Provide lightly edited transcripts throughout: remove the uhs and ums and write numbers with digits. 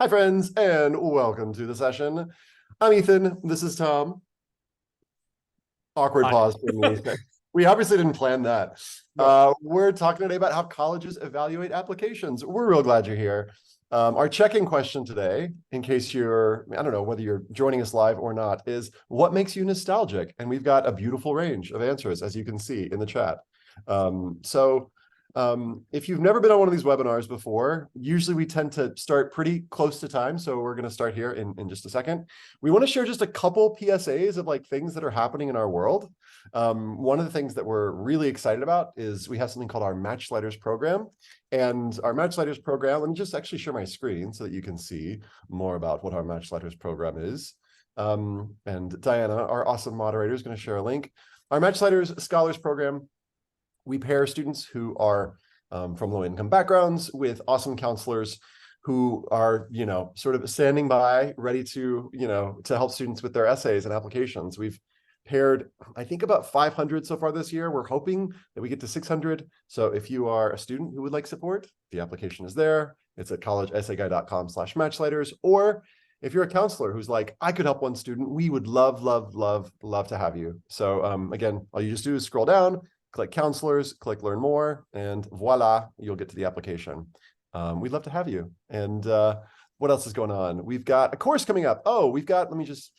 Hi, friends, and welcome to the session. I'm Ethan. This is Tom. Awkward Hi. pause for me. We obviously didn't plan that. No. We're talking today about how colleges evaluate applications. We're real glad you're here. Our check-in question today, in case I don't know whether you're joining us live or not, is what makes you nostalgic? And we've got a beautiful range of answers, as you can see in the chat. If you've never been on one of these webinars before, usually we tend to start pretty close to time. So we're going to start here in just a second. We want to share just a couple PSAs of like things that are happening in our world. One of the things that we're really excited about is we have something called our Match Letters program. And our Match Letters program, let me just actually share my screen so that you can see more about what our Match Letters program is. And Diana, our awesome moderator, is going to share a link. Our Match Letters Scholars program, we pair students who are from low-income backgrounds with awesome counselors who are, sort of standing by, ready to, to help students with their essays and applications. We've paired, I think, about 500 so far this year. We're hoping that we get to 600. So if you are a student who would like support, the application is there. It's at collegeessayguy.com/matchletters. Or if you're a counselor who's like, I could help one student, we would love, love, love, love to have you. So again, all you just do is scroll down, click counselors, click learn more, and voila, you'll get to the application. We'd love to have you. And what else is going on? We've got a course coming up. Oh, let me just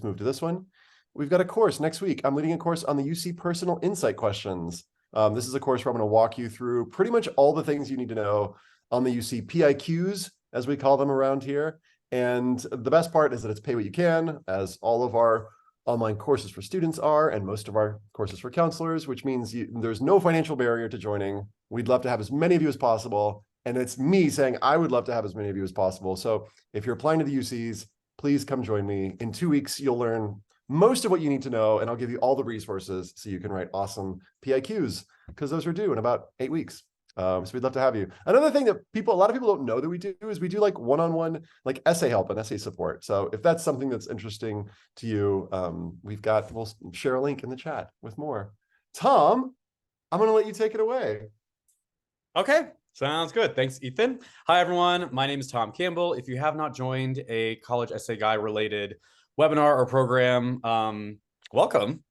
move to this one. We've got a course next week. I'm leading a course on the UC personal insight questions. This is a course where I'm going to walk you through pretty much all the things you need to know on the UC PIQs, as we call them around here. And the best part is that it's pay what you can, as all of our online courses for students are, and most of our courses for counselors, which means there's no financial barrier to joining. We'd love to have as many of you as possible. And it's me saying I would love to have as many of you as possible. So if you're applying to the UCs, please come join me. In 2 weeks, you'll learn most of what you need to know, and I'll give you all the resources so you can write awesome PIQs, because those are due in about 8 weeks. So we'd love to have you. Another thing that a lot of people don't know that we do is we do like one-on-one like essay help and essay support. So if that's something that's interesting to you, we'll share a link in the chat with more. Tom, I'm going to let you take it away. Okay, sounds good. Thanks, Ethan. Hi, everyone. My name is Tom Campbell. If you have not joined a College Essay Guy related webinar or program, welcome.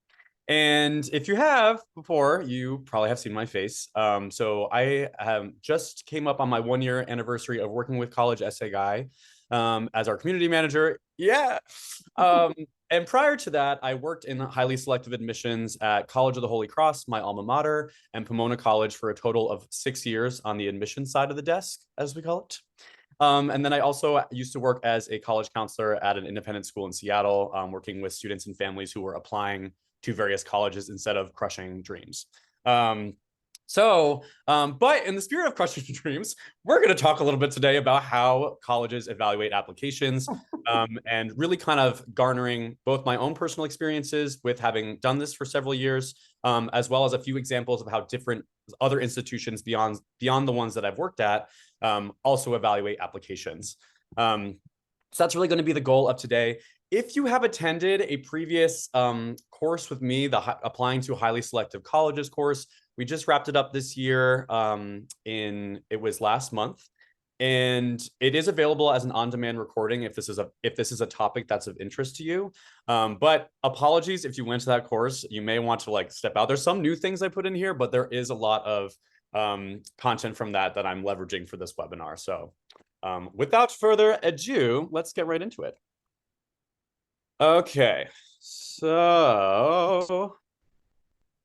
And if you have before, you probably have seen my face. So I just came up on my 1-year anniversary of working with College Essay Guy as our community manager. Yeah. And prior to that, I worked in highly selective admissions at College of the Holy Cross, my alma mater, and Pomona College for a total of 6 years on the admissions side of the desk, as we call it. And then I also used to work as a college counselor at an independent school in Seattle, working with students and families who were applying to various colleges instead of crushing dreams. But in the spirit of crushing dreams, we're going to talk a little bit today about how colleges evaluate applications and really kind of garnering both my own personal experiences with having done this for several years, as well as a few examples of how different other institutions beyond the ones that I've worked at also evaluate applications. So that's really going to be the goal of today. If you have attended a previous course with me, the Applying to Highly Selective Colleges course, we just wrapped it up this year. It was last month, and it is available as an on-demand recording if this is a topic that's of interest to you. But apologies if you went to that course, you may want to like step out. There's some new things I put in here, but there is a lot of content from that I'm leveraging for this webinar. So without further ado, let's get right into it. Okay, so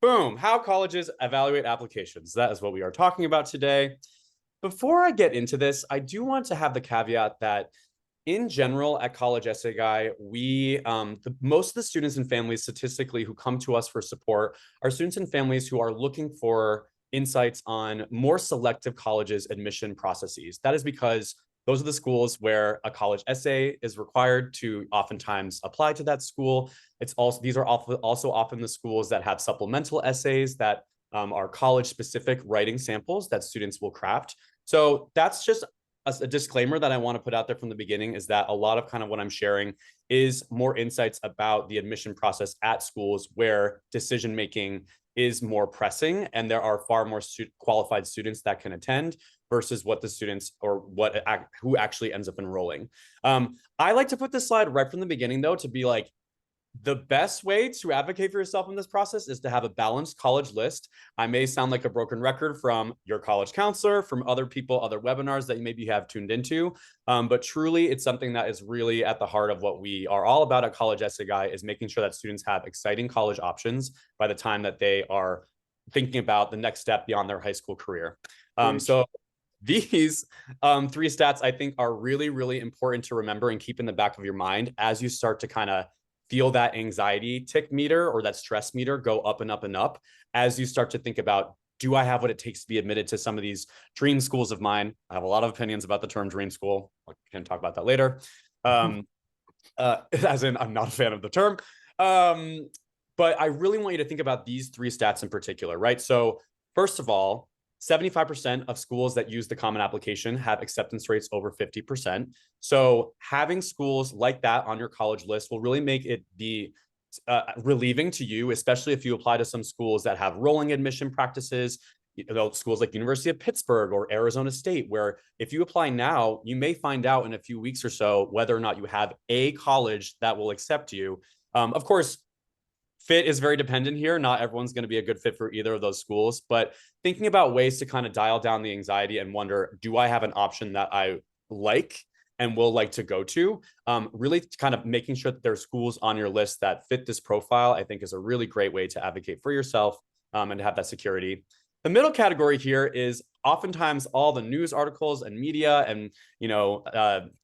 boom, how colleges evaluate applications. That is what we are talking about today. Before I get into this, I do want to have the caveat that in general at College Essay Guy, most of the students and families statistically who come to us for support are students and families who are looking for insights on more selective colleges admission processes. That is because those are the schools where a college essay is required to oftentimes apply to that school. These are also often the schools that have supplemental essays that are college-specific writing samples that students will craft. So that's just a disclaimer that I want to put out there from the beginning is that a lot of kind of what I'm sharing is more insights about the admission process at schools where decision making is more pressing and there are far more qualified students that can attend versus what the students or who actually ends up enrolling. I like to put this slide right from the beginning, though, to be like, the best way to advocate for yourself in this process is to have a balanced college list. I may sound like a broken record from your college counselor, from other people, other webinars that you maybe have tuned into, but truly it's something that is really at the heart of what we are all about at College Essay Guy, is making sure that students have exciting college options by the time that they are thinking about the next step beyond their high school career. So these three stats I think are really, really important to remember and keep in the back of your mind as you start to kind of feel that anxiety tick meter or that stress meter go up and up and up as you start to think about, do I have what it takes to be admitted to some of these dream schools of mine? I have a lot of opinions about the term dream school. I can talk about that later. As in, I'm not a fan of the term. But I really want you to think about these three stats in particular, right? So first of all, 75% of schools that use the Common Application have acceptance rates over 50%. So having schools like that on your college list will really make it be relieving to you, especially if you apply to some schools that have rolling admission practices, schools like University of Pittsburgh or Arizona State, where if you apply now, you may find out in a few weeks or so whether or not you have a college that will accept you. Of course, fit is very dependent here. Not everyone's going to be a good fit for either of those schools, but thinking about ways to kind of dial down the anxiety and wonder, do I have an option that I like and will like to go to? Really kind of making sure that there's schools on your list that fit this profile, I think is a really great way to advocate for yourself and to have that security. The middle category here is oftentimes all the news articles and media and,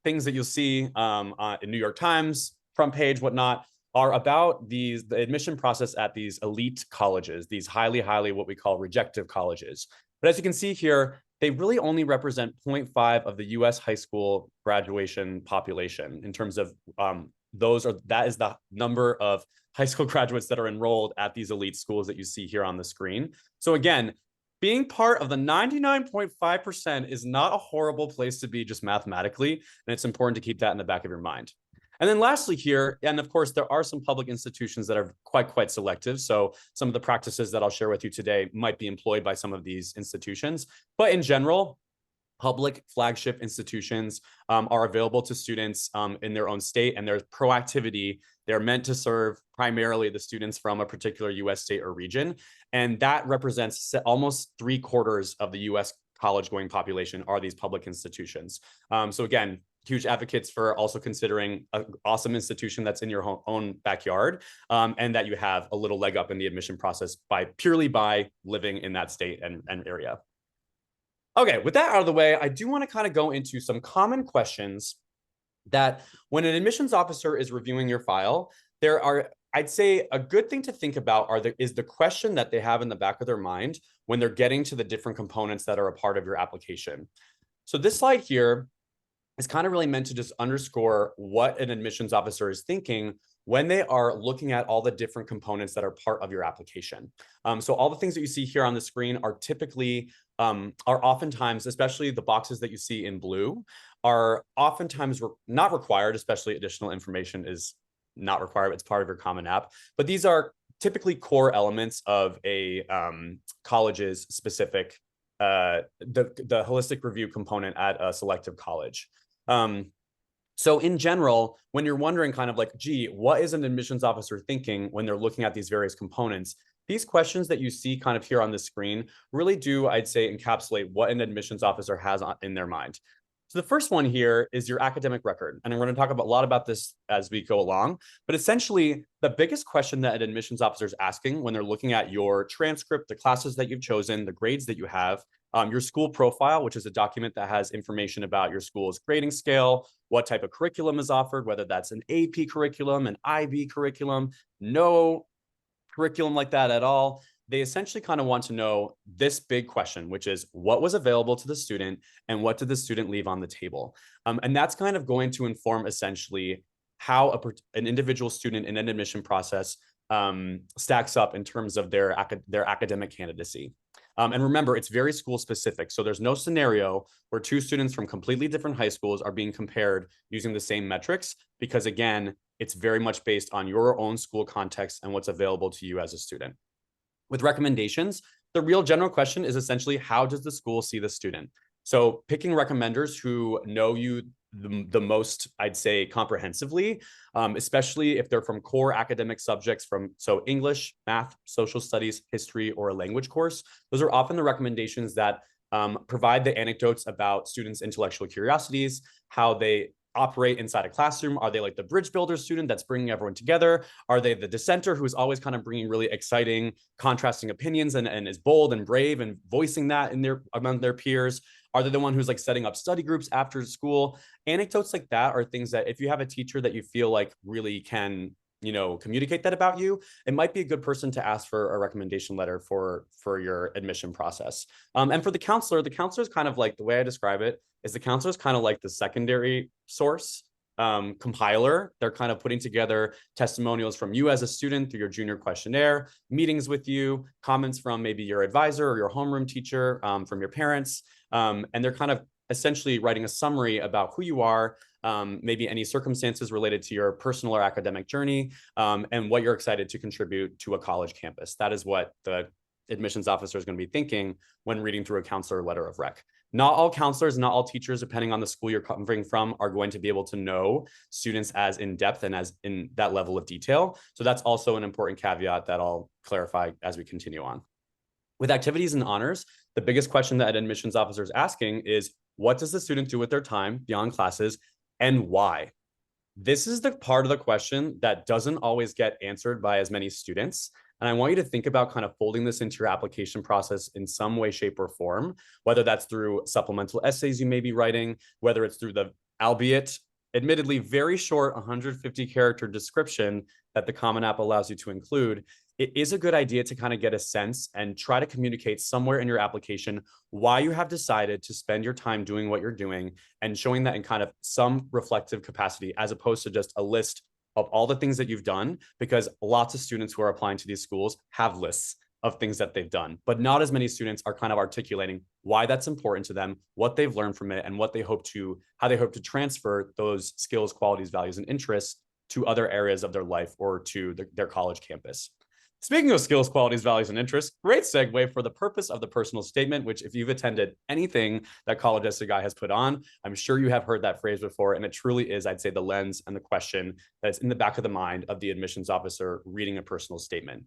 things that you'll see in New York Times, front page, whatnot, are about the admission process at these elite colleges, these highly, what we call rejective colleges. But as you can see here, they really only represent 0.5 of the US high school graduation population in terms of that is the number of high school graduates that are enrolled at these elite schools that you see here on the screen. So again, being part of the 99.5% is not a horrible place to be just mathematically, and it's important to keep that in the back of your mind. And then lastly here, and of course, there are some public institutions that are quite selective. So some of the practices that I'll share with you today might be employed by some of these institutions. But in general, public flagship institutions are available to students in their own state, and their proactivity, they're meant to serve primarily the students from a particular US state or region. And that represents almost 3/4 of the US college going population are these public institutions. So again, huge advocates for also considering an awesome institution that's in your own backyard, and that you have a little leg up in the admission process purely by living in that state and area. Okay, with that out of the way, I do want to kind of go into some common questions that when an admissions officer is reviewing your file, there are, I'd say, a good thing to think about is the question that they have in the back of their mind when they're getting to the different components that are a part of your application. So this slide here is kind of really meant to just underscore what an admissions officer is thinking when they are looking at all the different components that are part of your application. So all the things that you see here on the screen are typically, are oftentimes, especially the boxes that you see in blue, are oftentimes not required, especially additional information is not required. It's part of your Common App. But these are typically core elements of a college's specific, the holistic review component at a selective college. So in general, when you're wondering kind of like, gee, what is an admissions officer thinking when they're looking at these various components? These questions that you see kind of here on the screen really do, I'd say, encapsulate what an admissions officer has in their mind. So the first one here is your academic record. And we're going to talk a lot about this as we go along. But essentially, the biggest question that an admissions officer is asking when they're looking at your transcript, the classes that you've chosen, the grades that you have, your school profile, which is a document that has information about your school's grading scale, what type of curriculum is offered, whether that's an AP curriculum, an IB curriculum, no curriculum like that at all. They essentially kind of want to know this big question, which is what was available to the student and what did the student leave on the table? And that's kind of going to inform essentially how an individual student in an admission process stacks up in terms of their academic candidacy. And remember, it's very school specific. So there's no scenario where two students from completely different high schools are being compared using the same metrics, because again, it's very much based on your own school context and what's available to you as a student. With recommendations, the real general question is essentially, how does the school see the student? So picking recommenders who know you the most, I'd say, comprehensively, especially if they're from core academic subjects so English, math, social studies, history, or a language course. Those are often the recommendations that provide the anecdotes about students' intellectual curiosities, how they operate inside a classroom. Are they like the bridge builder student that's bringing everyone together? Are they the dissenter who's always kind of bringing really exciting, contrasting opinions and is bold and brave and voicing that among their peers? Are they the one who's like setting up study groups after school? Anecdotes like that are things that if you have a teacher that you feel like really can, communicate that about you, it might be a good person to ask for a recommendation letter for your admission process. And for the counselor is kind of like, the way I describe it is the counselor is kind of like the secondary source compiler. They're kind of putting together testimonials from you as a student through your junior questionnaire, meetings with you, comments from maybe your advisor or your homeroom teacher, from your parents. And they're kind of essentially writing a summary about who you are, maybe any circumstances related to your personal or academic journey, and what you're excited to contribute to a college campus. That is what the admissions officer is going to be thinking when reading through a counselor letter of rec. Not all counselors, not all teachers, depending on the school you're coming from, are going to be able to know students as in depth and as in that level of detail. So that's also an important caveat that I'll clarify as we continue on. With activities and honors, the biggest question that an admissions officer is asking is, what does the student do with their time beyond classes and why? This is the part of the question that doesn't always get answered by as many students. And I want you to think about kind of folding this into your application process in some way, shape, or form, whether that's through supplemental essays you may be writing, whether it's through the, albeit admittedly very short 150 character description that the Common App allows you to include. It is a good idea to kind of get a sense and try to communicate somewhere in your application why you have decided to spend your time doing what you're doing, and showing that in kind of some reflective capacity, as opposed to just a list of all the things that you've done, because lots of students who are applying to these schools have lists of things that they've done, but not as many students are kind of articulating why that's important to them, what they've learned from it, and how they hope to transfer those skills, qualities, values, and interests to other areas of their life or to their college campus. Speaking of skills, qualities, values, and interests, great segue for the purpose of the personal statement, which if you've attended anything that College Essay Guy has put on, I'm sure you have heard that phrase before, and it truly is, I'd say, the lens and the question that's in the back of the mind of the admissions officer reading a personal statement.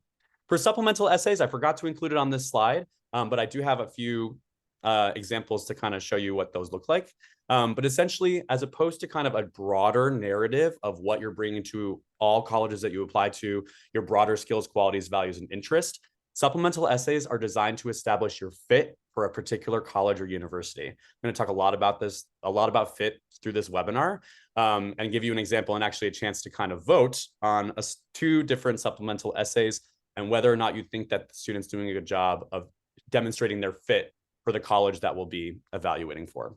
For supplemental essays, I forgot to include it on this slide, but I do have a few examples to kind of show you what those look like. But essentially, as opposed to kind of a broader narrative of what you're bringing to all colleges that you apply to, your broader skills, qualities, values, and interest, supplemental essays are designed to establish your fit for a particular college or university. I'm going to talk a lot about fit through this webinar, and give you an example and actually a chance to kind of vote on two different supplemental essays and whether or not you think that the student's doing a good job of demonstrating their fit for the college that we'll be evaluating for.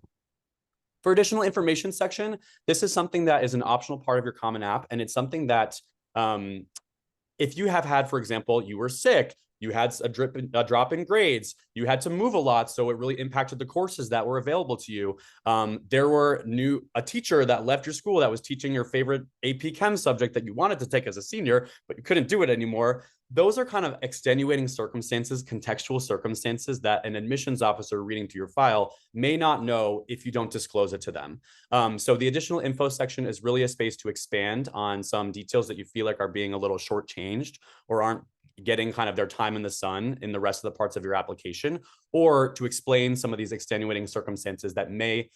For additional information section, this is something that is an optional part of your Common App, and it's something that if you have had, for example, you were sick, you had a drop in grades, you had to move a lot, so it really impacted the courses that were available to you. There were a teacher that left your school that was teaching your favorite AP Chem subject that you wanted to take as a senior, but you couldn't do it anymore. Those are kind of extenuating circumstances, contextual circumstances that an admissions officer reading through your file may not know if you don't disclose it to them. So the additional info section is really a space to expand on some details that you feel like are being a little shortchanged or aren't getting kind of their time in the sun in the rest of the parts of your application, or to explain some of these extenuating circumstances that may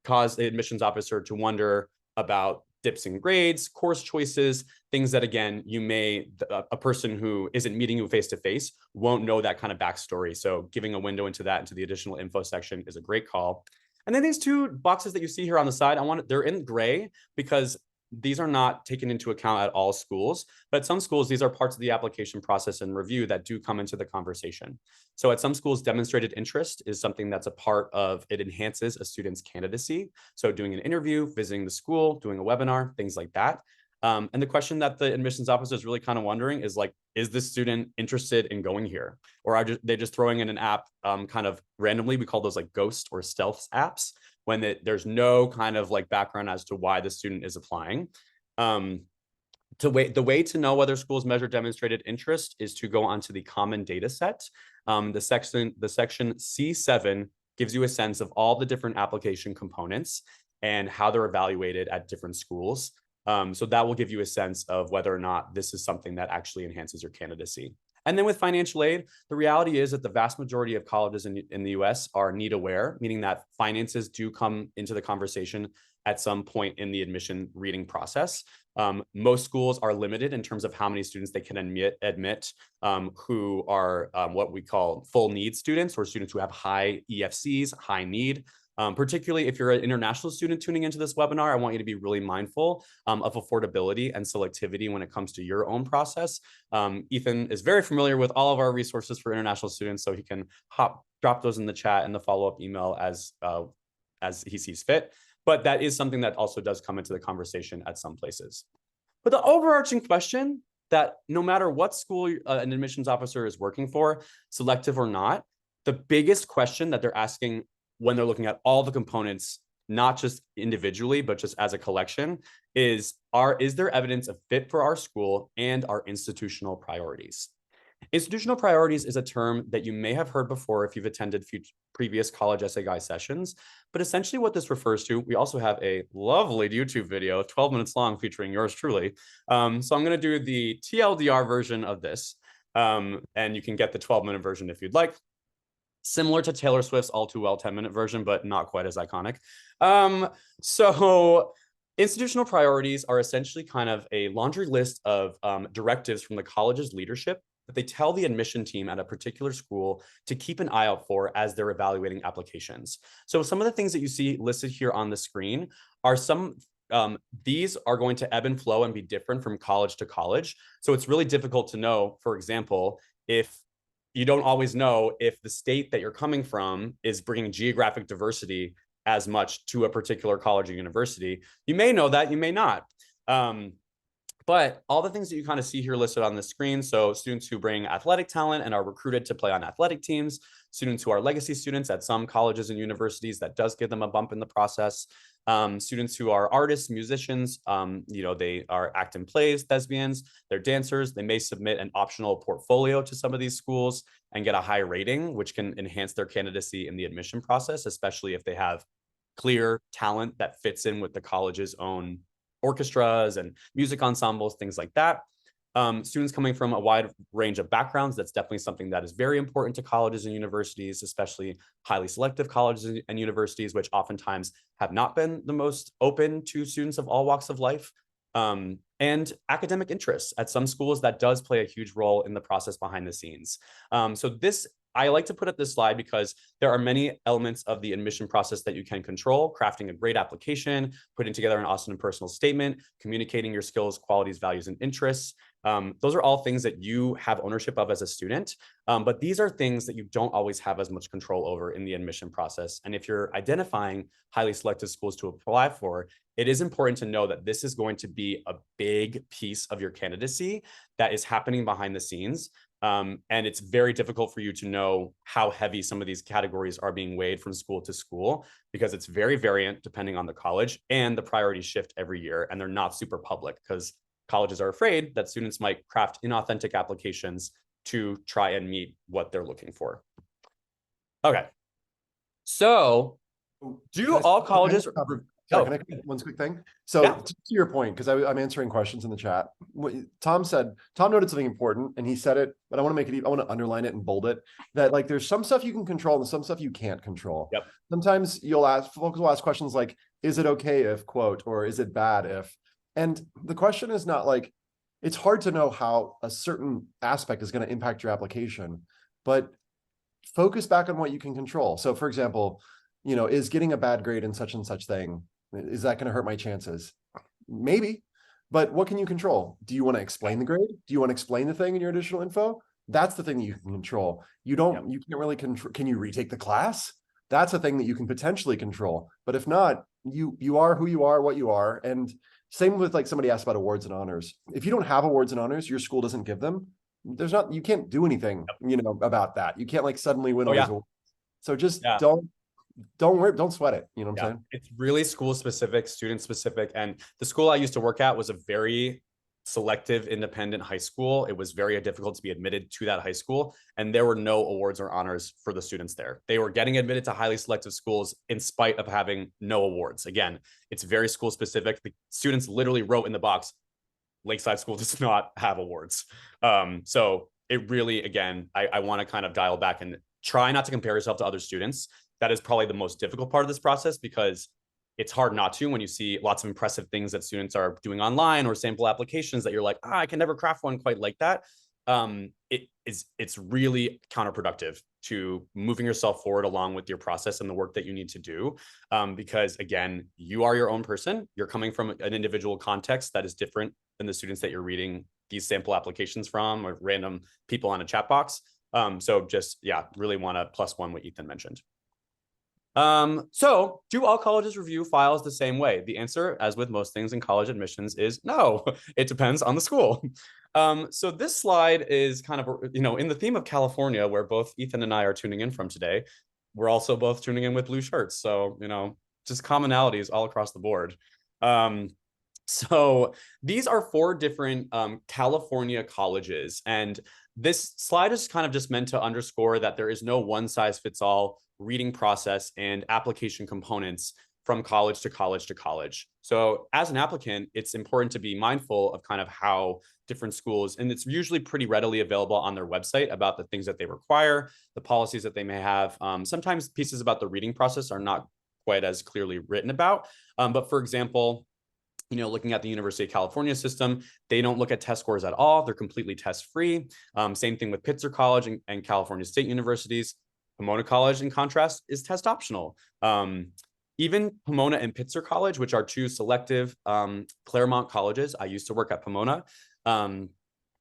cause the admissions officer to wonder about dips in grades, course choices, things that, again, a person who isn't meeting you face-to-face won't know that kind of backstory. So giving a window into that, into the additional info section, is a great call. And then these two boxes that you see here on the side, they're in gray because these are not taken into account at all schools, but at some schools, these are parts of the application process and review that do come into the conversation. So at some schools, demonstrated interest is something that's a part of, it enhances a student's candidacy. So doing an interview, visiting the school, doing a webinar, things like that. And the question that the admissions officer is really kind of wondering is like, is this student interested in going here? Or are they just throwing in an app kind of randomly? We call those like ghost or stealth apps when there's no kind of like background as to why the student is applying. The way to know whether schools measure demonstrated interest is to go onto the common data set. The section C7 gives you a sense of all the different application components and how they're evaluated at different schools. So that will give you a sense of whether or not this is something that actually enhances your candidacy. And then with financial aid, the reality is that the vast majority of colleges in the US are need aware, meaning that finances do come into the conversation at some point in the admission reading process. Most schools are limited in terms of how many students they can admit who are what we call full need students, or students who have high EFCs, high need. Particularly if you're an international student tuning into this webinar, I want you to be really mindful of affordability and selectivity when it comes to your own process. Ethan is very familiar with all of our resources for international students, so he can drop those in the chat and the follow-up email as he sees fit. But that is something that also does come into the conversation at some places. But the overarching question that no matter what school an admissions officer is working for, selective or not, the biggest question that they're asking when they're looking at all the components, not just individually, but just as a collection, is there evidence of fit for our school and our institutional priorities? Institutional priorities is a term that you may have heard before if you've attended previous college essay guy sessions, but essentially what this refers to, we also have a lovely YouTube video, 12 minutes long, featuring yours truly. So I'm gonna do the TLDR version of this, and you can get the 12-minute version if you'd like. Similar to Taylor Swift's All Too Well 10-minute version, but not quite as iconic. So institutional priorities are essentially kind of a laundry list of directives from the college's leadership that they tell the admission team at a particular school to keep an eye out for as they're evaluating applications. So some of the things that you see listed here on the screen are these are going to ebb and flow and be different from college to college. So it's really difficult to know, for example, if you don't always know if the state that you're coming from is bringing geographic diversity as much to a particular college or university. You may know that, you may not. But all the things that you kind of see here listed on the screen, so students who bring athletic talent and are recruited to play on athletic teams, students who are legacy students at some colleges and universities, that does give them a bump in the process. Students who are artists, musicians, they are act in plays, thespians, they're dancers. They may submit an optional portfolio to some of these schools and get a high rating, which can enhance their candidacy in the admission process, especially if they have clear talent that fits in with the college's own orchestras and music ensembles, things like that. Students coming from a wide range of backgrounds, that's definitely something that is very important to colleges and universities, especially highly selective colleges and universities, which oftentimes have not been the most open to students of all walks of life. And academic interests at some schools, that does play a huge role in the process behind the scenes. I like to put up this slide because there are many elements of the admission process that you can control: crafting a great application, putting together an awesome and personal statement, communicating your skills, qualities, values, and interests. Those are all things that you have ownership of as a student, but these are things that you don't always have as much control over in the admission process. And if you're identifying highly selective schools to apply for, it is important to know that this is going to be a big piece of your candidacy that is happening behind the scenes. And it's very difficult for you to know how heavy some of these categories are being weighed from school to school, because it's very variant depending on the college, and the priorities shift every year, and they're not super public because colleges are afraid that students might craft inauthentic applications to try and meet what they're looking for. Okay. So do all colleges... Sorry, can I make one quick thing? So yeah, to your point, because I'm answering questions in the chat. Tom noted something important, and he said it, but I want to underline it and bold it, that like there's some stuff you can control and some stuff you can't control. Yep. Sometimes folks will ask questions like, is it okay if, quote, or is it bad if? And the question is not like, it's hard to know how a certain aspect is going to impact your application, but focus back on what you can control. So for example, is getting a bad grade in such and such thing, is that going to hurt my chances? Maybe, but what can you control? Do you want to explain the grade? Do you want to explain the thing in your additional info? That's the thing that you can control. You can't really control. Can you retake the class? That's a thing that you can potentially control. But if not, you are who you are, what you are. And Same with like somebody asked about awards and honors. If you don't have awards and honors, your school doesn't give them. You can't do anything, about that. You can't like suddenly win Oh, all these yeah. awards. So just Yeah. don't sweat it. You know what I'm Yeah, saying? it's really school specific, student specific. And the school I used to work at was a very selective independent high school. It was very difficult to be admitted to that high school. And there were no awards or honors for the students there. They were getting admitted to highly selective schools in spite of having no awards. Again, it's very school specific. The students literally wrote in the box, Lakeside School does not have awards. So it really, again, I want to kind of dial back and try not to compare yourself to other students. That is probably the most difficult part of this process, because it's hard not to when you see lots of impressive things that students are doing online or sample applications that you're like, I can never craft one quite like that. It's really counterproductive to moving yourself forward along with your process and the work that you need to do. Because again, you are your own person. You're coming from an individual context that is different than the students that you're reading these sample applications from or random people on a chat box. So just, yeah, really want to plus one what Ethan mentioned. So do all colleges review files the same way? The answer, as with most things in college admissions, is no. It depends on the school. So this slide is kind of, in the theme of California, where both Ethan and I are tuning in from today. We're also both tuning in with blue shirts. So, just commonalities all across the board. So these are 4 different California colleges. And this slide is kind of just meant to underscore that there is no one size fits all reading process and application components from college to college to college. So as an applicant, it's important to be mindful of kind of how different schools, and it's usually pretty readily available on their website about the things that they require, the policies that they may have. Sometimes pieces about the reading process are not quite as clearly written about. But for example, looking at the University of California system, they don't look at test scores at all. They're completely test free. Same thing with Pitzer College and California State Universities. Pomona College, in contrast, is test optional. Even Pomona and Pitzer College, which are 2 selective Claremont colleges. I used to work at Pomona.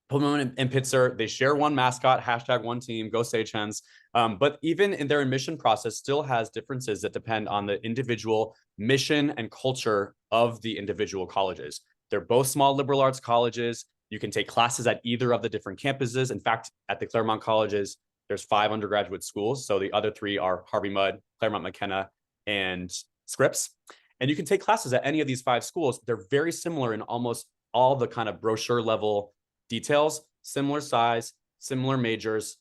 Pomona and Pitzer, they share one mascot, #one team, go Sage Hens. But even in their admission process still has differences that depend on the individual mission and culture of the individual colleges. They're both small liberal arts colleges. You can take classes at either of the different campuses. In fact, at the Claremont colleges, there's 5 undergraduate schools. So the other 3 are Harvey Mudd, Claremont McKenna, and Scripps. And you can take classes at any of these 5 schools. They're very similar in almost all the kind of brochure level details, similar size, similar majors,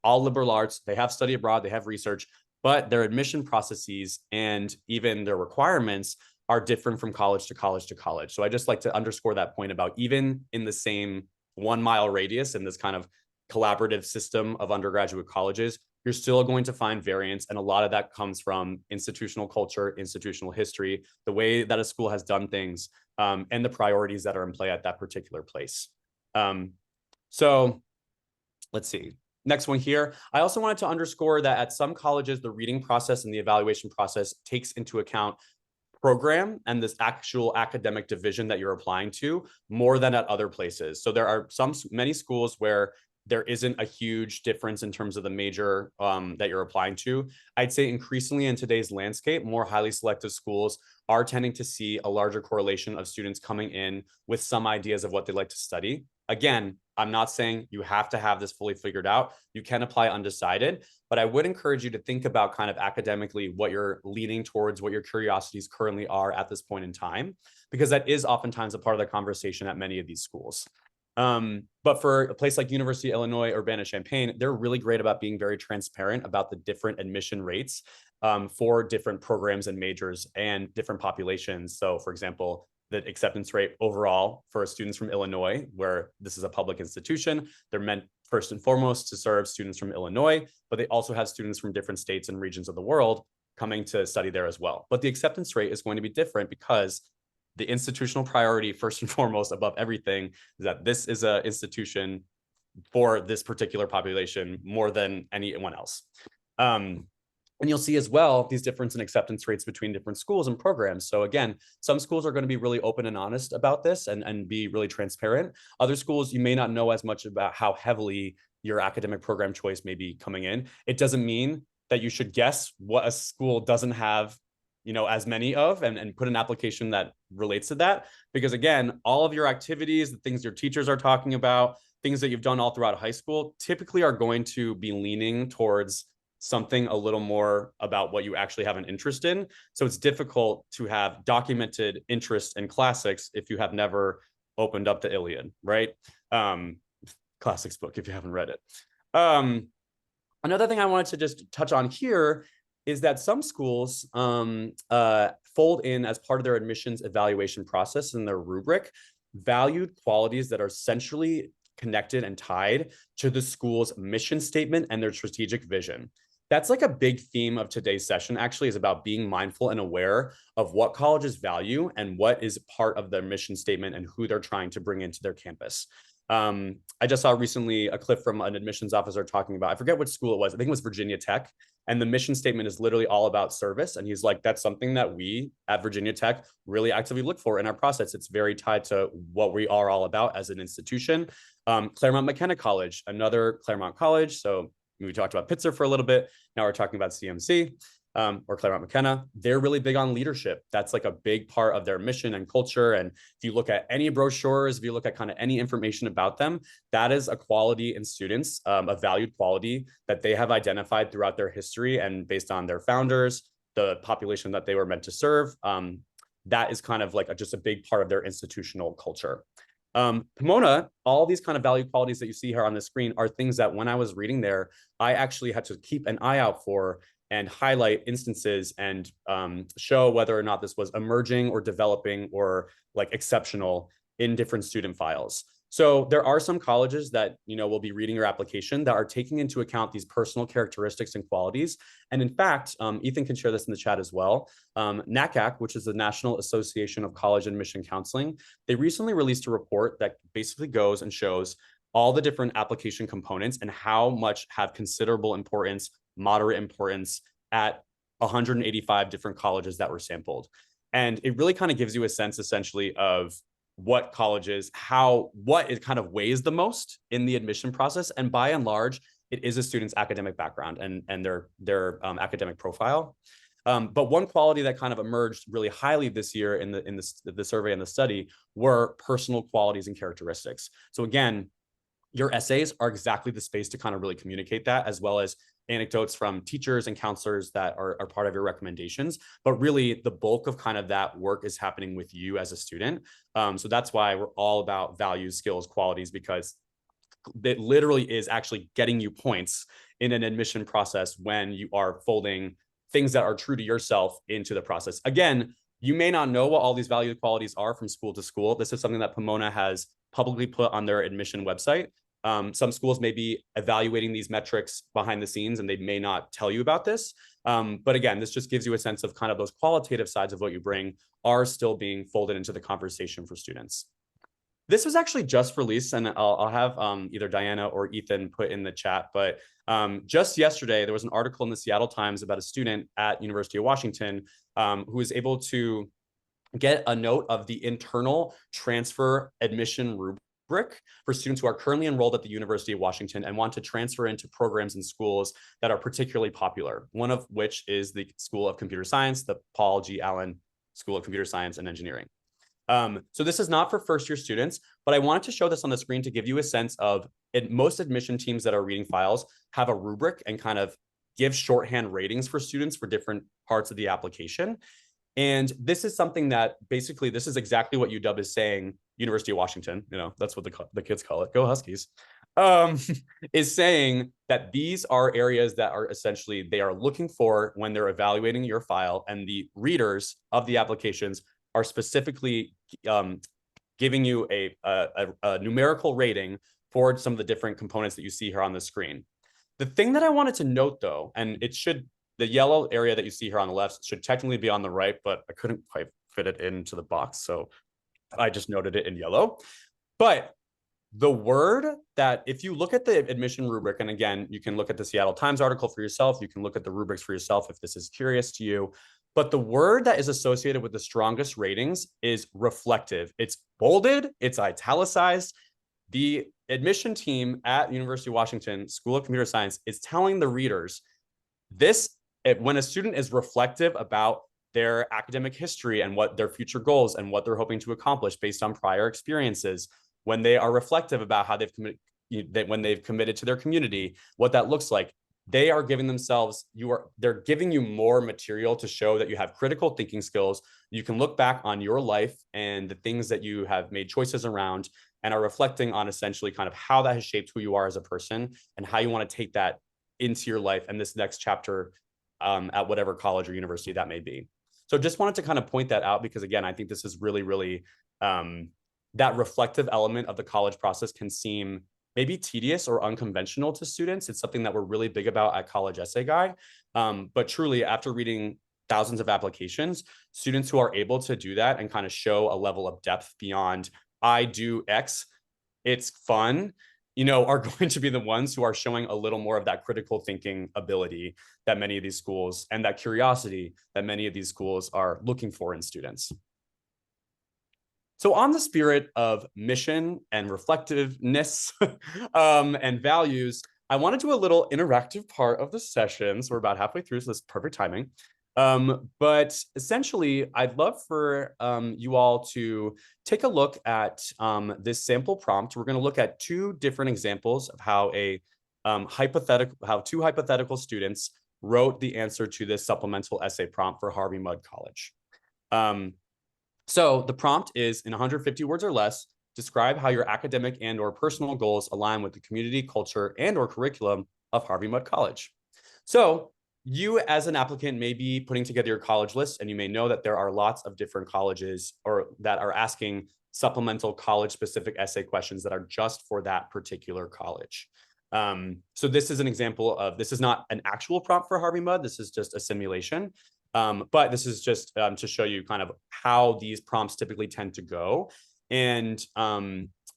all liberal arts. They have study abroad, they have research, but their admission processes and even their requirements are different from college to college to college. So I just like to underscore that point about even in the same 1 mile radius in this kind of collaborative system of undergraduate colleges, you're still going to find variance. And a lot of that comes from institutional culture, institutional history, the way that a school has done things, and the priorities that are in play at that particular place. So let's see. Next one here. I also wanted to underscore that at some colleges, the reading process and the evaluation process takes into account program and this actual academic division that you're applying to more than at other places. So there are many schools where there isn't a huge difference in terms of the major that you're applying to. I'd say increasingly in today's landscape, more highly selective schools are tending to see a larger correlation of students coming in with some ideas of what they like to study. Again, I'm not saying you have to have this fully figured out. You can apply undecided, but I would encourage you to think about kind of academically what you're leaning towards, what your curiosities currently are at this point in time, because that is oftentimes a part of the conversation at many of these schools. But for a place like University of Illinois, Urbana-Champaign, they're really great about being very transparent about the different admission rates for different programs and majors and different populations. So for example, the acceptance rate overall for students from Illinois, where this is a public institution, they're meant first and foremost to serve students from Illinois, but they also have students from different states and regions of the world coming to study there as well. But the acceptance rate is going to be different because the institutional priority, first and foremost, above everything, is that this is an institution for this particular population more than anyone else. And you'll see as well these difference in acceptance rates between different schools and programs. So again, some schools are going to be really open and honest about this and be really transparent. Other schools, you may not know as much about how heavily your academic program choice may be coming in. It doesn't mean that you should guess what a school doesn't have as many of, and put an application that relates to that. Because again, all of your activities, the things your teachers are talking about, things that you've done all throughout high school typically are going to be leaning towards something a little more about what you actually have an interest in. So it's difficult to have documented interest in classics if you have never opened up the Iliad, right? Classics book, if you haven't read it. Another thing I wanted to just touch on here is that some schools fold in as part of their admissions evaluation process in their rubric valued qualities that are centrally connected and tied to the school's mission statement and their strategic vision. That's like a big theme of today's session, actually, is about being mindful and aware of what colleges value and what is part of their mission statement and who they're trying to bring into their campus. I just saw recently a clip from an admissions officer talking about, I forget which school it was. I think it was Virginia Tech. And the mission statement is literally all about service. And he's like, that's something that we at Virginia Tech really actively look for in our process. It's very tied to what we are all about as an institution. Claremont McKenna College, another Claremont College. So we talked about Pitzer for a little bit. Now we're talking about CMC. Or Claremont McKenna, they're really big on leadership. That's like a big part of their mission and culture. And if you look at any brochures, if you look at kind of any information about them, that is a quality in students, a valued quality that they have identified throughout their history and based on their founders, the population that they were meant to serve. That is kind of like just a big part of their institutional culture. Pomona, all these kind of value qualities that you see here on the screen are things that when I was reading there, I actually had to keep an eye out for and highlight instances and show whether or not this was emerging or developing or like exceptional in different student files. So there are some colleges that, will be reading your application that are taking into account these personal characteristics and qualities. And in fact, Ethan can share this in the chat as well. NACAC, which is the National Association of College Admission Counseling, they recently released a report that basically goes and shows all the different application components and how much have considerable importance, moderate importance at 185 different colleges that were sampled. And it really kind of gives you a sense essentially of what colleges, what it kind of weighs the most in the admission process. And by and large, it is a student's academic background and their academic profile. But one quality that kind of emerged really highly this year in the survey and the study were personal qualities and characteristics. So again, your essays are exactly the space to kind of really communicate that, as well as anecdotes from teachers and counselors that are part of your recommendations. But really, the bulk of kind of that work is happening with you as a student. So that's why we're all about values, skills, qualities, because it literally is actually getting you points in an admission process when you are folding things that are true to yourself into the process. Again, you may not know what all these value qualities are from school to school. This is something that Pomona has publicly put on their admission website. Some schools may be evaluating these metrics behind the scenes and they may not tell you about this. But again, this just gives you a sense of kind of those qualitative sides of what you bring are still being folded into the conversation for students. This was actually just released, and I'll have either Diana or Ethan put in the chat, but just yesterday, there was an article in the Seattle Times about a student at University of Washington who was able to get a note of the internal transfer admission rubric for students who are currently enrolled at the University of Washington and want to transfer into programs and schools that are particularly popular, one of which is the School of Computer Science, the Paul G. Allen School of Computer Science and Engineering. So this is not for first-year students, but I wanted to show this on the screen to give you a sense of most admission teams that are reading files have a rubric and kind of give shorthand ratings for students for different parts of the application. And this is something that basically, this is exactly what UW is saying, University of Washington, that's what the kids call it, go Huskies, is saying that these are areas that are essentially, they are looking for when they're evaluating your file, and the readers of the applications are specifically giving you a numerical rating for some of the different components that you see here on the screen. The thing that I wanted to note though, and the yellow area that you see here on the left should technically be on the right, but I couldn't quite fit it into the box, so I just noted it in yellow. But the word that, if you look at the admission rubric, and again, you can look at the Seattle Times article for yourself, you can look at the rubrics for yourself if this is curious to you, but the word that is associated with the strongest ratings is reflective. It's bolded, it's italicized. The admission team at University of Washington School of Computer Science is telling the readers this, when a student is reflective about their academic history and what their future goals and what they're hoping to accomplish based on prior experiences. When they are reflective about how they've committed, when they've committed to their community, what that looks like, they are giving themselves, they're giving you more material to show that you have critical thinking skills. You can look back on your life and the things that you have made choices around and are reflecting on essentially kind of how that has shaped who you are as a person and how you want to take that into your life and this next chapter at whatever college or university that may be. So just wanted to kind of point that out because, again, I think this is really, really, that reflective element of the college process can seem maybe tedious or unconventional to students. It's something that we're really big about at College Essay Guy. But truly, after reading thousands of applications, students who are able to do that and kind of show a level of depth beyond I do X, it's fun, are going to be the ones who are showing a little more of that critical thinking ability that many of these schools and that curiosity that many of these schools are looking for in students. So on the spirit of mission and reflectiveness and values, I want to do a little interactive part of the session. So we're about halfway through, so that's perfect timing. But essentially, I'd love for you all to take a look at this sample prompt. We're going to look at two different examples of how two hypothetical students wrote the answer to this supplemental essay prompt for Harvey Mudd College. So the prompt is, in 150 words or less, describe how your academic and or personal goals align with the community, culture, and or curriculum of Harvey Mudd College. So you as an applicant may be putting together your college list, and you may know that there are lots of different colleges or that are asking supplemental college-specific essay questions that are just for that particular college. So this is an example of, this is not an actual prompt for Harvey Mudd, this is just a simulation. But this is just to show you kind of how these prompts typically tend to go. And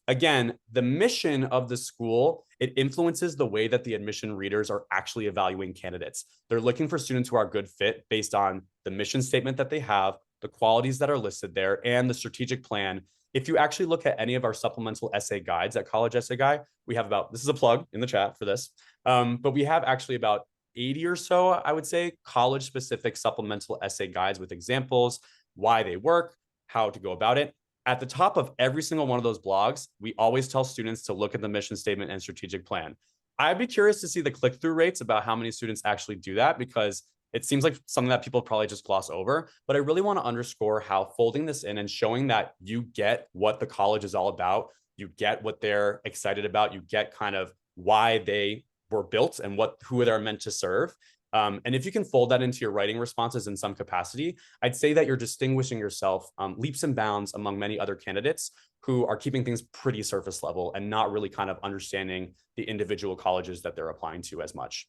again, the mission of the school, it influences the way that the admission readers are actually evaluating candidates. They're looking for students who are a good fit based on the mission statement that they have, the qualities that are listed there, and the strategic plan. If you actually look at any of our supplemental essay guides at College Essay Guy, we have about, this is a plug in the chat for this, but we have actually about 80 or so, I would say, college-specific supplemental essay guides with examples, why they work, how to go about it. At the top of every single one of those blogs, we always tell students to look at the mission statement and strategic plan. I'd be curious to see the click-through rates about how many students actually do that, because it seems like something that people probably just gloss over. But I really want to underscore how folding this in and showing that you get what the college is all about, you get what they're excited about, you get kind of why they were built and who they're meant to serve. And if you can fold that into your writing responses in some capacity, I'd say that you're distinguishing yourself leaps and bounds among many other candidates who are keeping things pretty surface level and not really kind of understanding the individual colleges that they're applying to as much.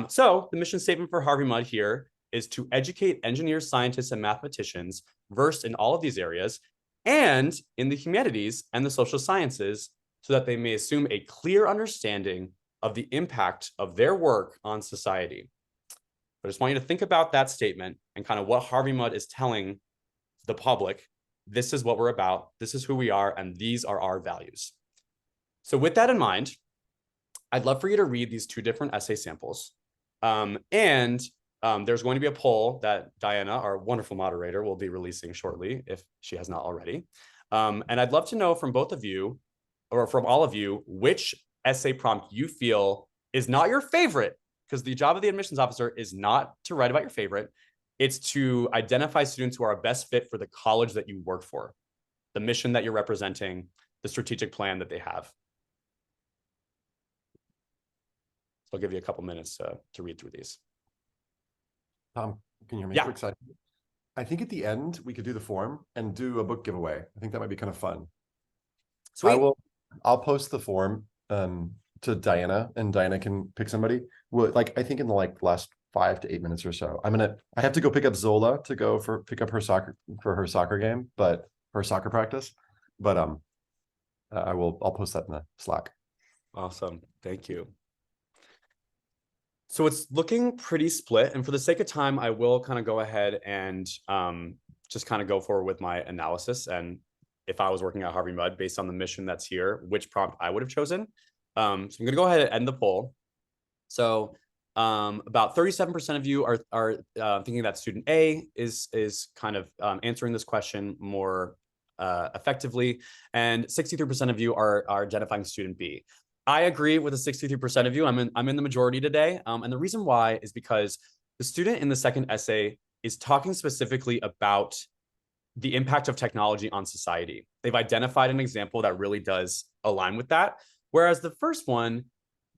So the mission statement for Harvey Mudd here is to educate engineers, scientists, and mathematicians versed in all of these areas and in the humanities and the social sciences so that they may assume a clear understanding of the impact of their work on society. I just want you to think about that statement and kind of what Harvey Mudd is telling the public. This is what we're about. This is who we are. And these are our values. So with that in mind, I'd love for you to read these two different essay samples. There's going to be a poll that Diana, our wonderful moderator, will be releasing shortly if she has not already. And I'd love to know from both of you, or from all of you, which essay prompt you feel is not your favorite, because the job of the admissions officer is not to write about your favorite. It's to identify students who are a best fit for the college that you work for, the mission that you're representing, the strategic plan that they have. So I'll give you a couple minutes to read through these. Tom, can you hear me? Yeah. Quick side. I think at the end we could do the form and do a book giveaway. I think that might be kind of fun. Sweet. I'll post the form to Diana, and Diana can pick somebody. I think in the last 5 to 8 minutes or so. I have to go pick up Zola to go pick up her soccer game, but her soccer practice. But I'll post that in the Slack. Awesome. Thank you. So it's looking pretty split. And for the sake of time, I will kind of go ahead and just kind of go forward with my analysis. And if I was working at Harvey Mudd based on the mission that's here, which prompt I would have chosen. So I'm going to go ahead and end the poll. So About 37% of you are thinking that student A is kind of answering this question more effectively, and 63% of you are identifying student B. I agree with the 63% of you. I'm in the majority today, and the reason why is because the student in the second essay is talking specifically about the impact of technology on society. They've identified an example that really does align with that. Whereas the first one,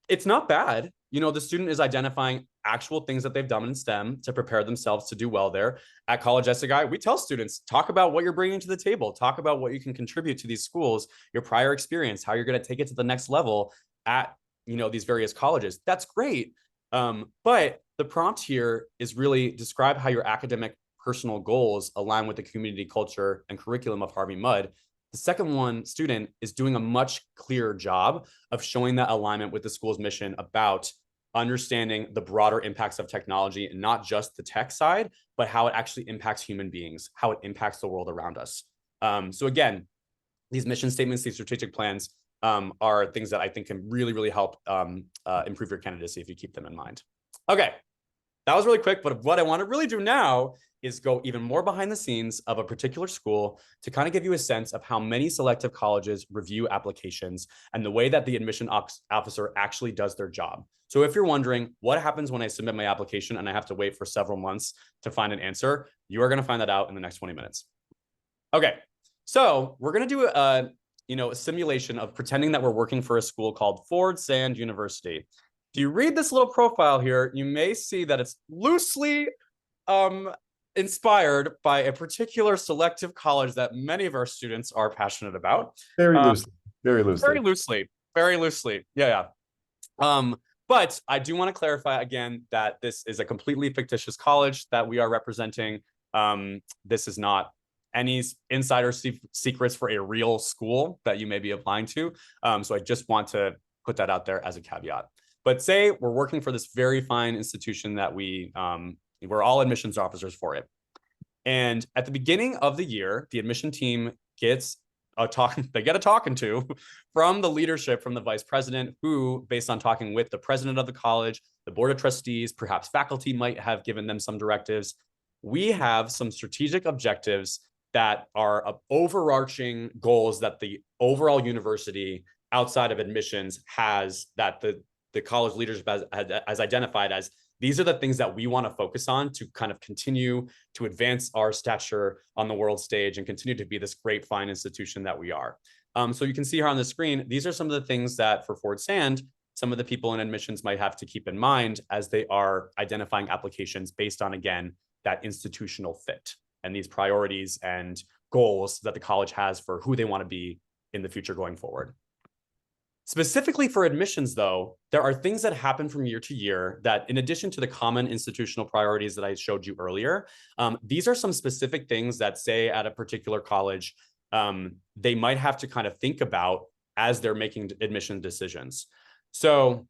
it's not bad. You know, the student is identifying actual things that they've done in STEM to prepare themselves to do well there. At College Essay Guy, we tell students, talk about what you're bringing to the table, talk about what you can contribute to these schools, your prior experience, how you're going to take it to the next level at, you know, these various colleges. That's great. But the prompt here is really describe how your academic personal goals align with the community culture and curriculum of Harvey Mudd. The second one, student, is doing a much clearer job of showing that alignment with the school's mission about understanding the broader impacts of technology, and not just the tech side, but how it actually impacts human beings, how it impacts the world around us. So again, these mission statements, these strategic plans are things that I think can really, really help improve your candidacy if you keep them in mind. Okay, that was really quick, but what I want to really do now is go even more behind the scenes of a particular school to kind of give you a sense of how many selective colleges review applications and the way that the admission officer actually does their job. So if you're wondering what happens when I submit my application and I have to wait for several months to find an answer, you are going to find that out in the next 20 minutes. Okay, so we're going to do a simulation of pretending that we're working for a school called Ford Sand University. If you read this little profile here, you may see that it's loosely inspired by a particular selective college that many of our students are passionate about. Very loosely, very loosely. Very loosely, very loosely. Yeah. But I do want to clarify again that this is a completely fictitious college that we are representing. This is not any insider secrets for a real school that you may be applying to. So I just want to put that out there as a caveat. But say we're working for this very fine institution that we're all admissions officers for it. And at the beginning of the year, the admission team gets a talking to from the leadership, from the vice president, who, based on talking with the president of the college, the board of trustees, perhaps faculty might have given them some directives. We have some strategic objectives that are overarching goals that the overall university outside of admissions has, that the college leadership has identified as, these are the things that we want to focus on to kind of continue to advance our stature on the world stage and continue to be this great, fine institution that we are. So you can see here on the screen, these are some of the things that for Ford Sand, some of the people in admissions might have to keep in mind as they are identifying applications based on, again, that institutional fit and these priorities and goals that the college has for who they want to be in the future going forward. Specifically for admissions, though, there are things that happen from year to year that, in addition to the common institutional priorities that I showed you earlier, these are some specific things that, say, at a particular college, they might have to kind of think about as they're making admission decisions. So,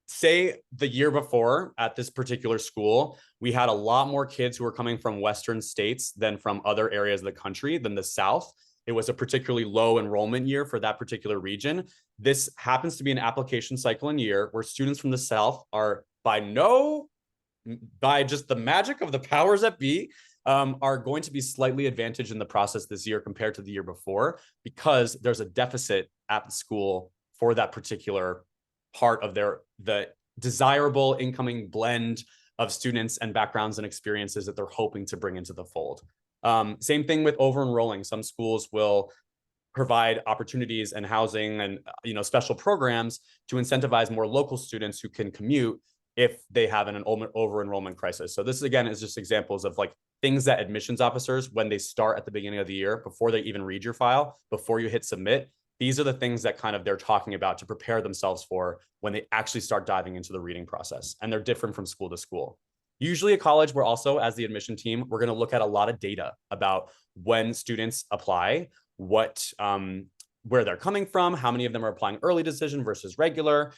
say the year before at this particular school, we had a lot more kids who were coming from Western states than from other areas of the country, than the South. It was a particularly low enrollment year for that particular region. This happens to be an application cycle and year where students from the South are by just the magic of the powers that be, are going to be slightly advantaged in the process this year compared to the year before, because there's a deficit at the school for that particular part of the desirable incoming blend of students and backgrounds and experiences that they're hoping to bring into the fold. Same thing with over-enrolling. Some schools will provide opportunities and housing and special programs to incentivize more local students who can commute if they have an over-enrollment crisis. So this, again, is just examples of like things that admissions officers, when they start at the beginning of the year, before they even read your file, before you hit submit, these are the things that kind of they're talking about to prepare themselves for when they actually start diving into the reading process. And they're different from school to school. Usually at college, we're also, as the admission team, we're going to look at a lot of data about when students apply, where they're coming from, how many of them are applying early decision versus regular,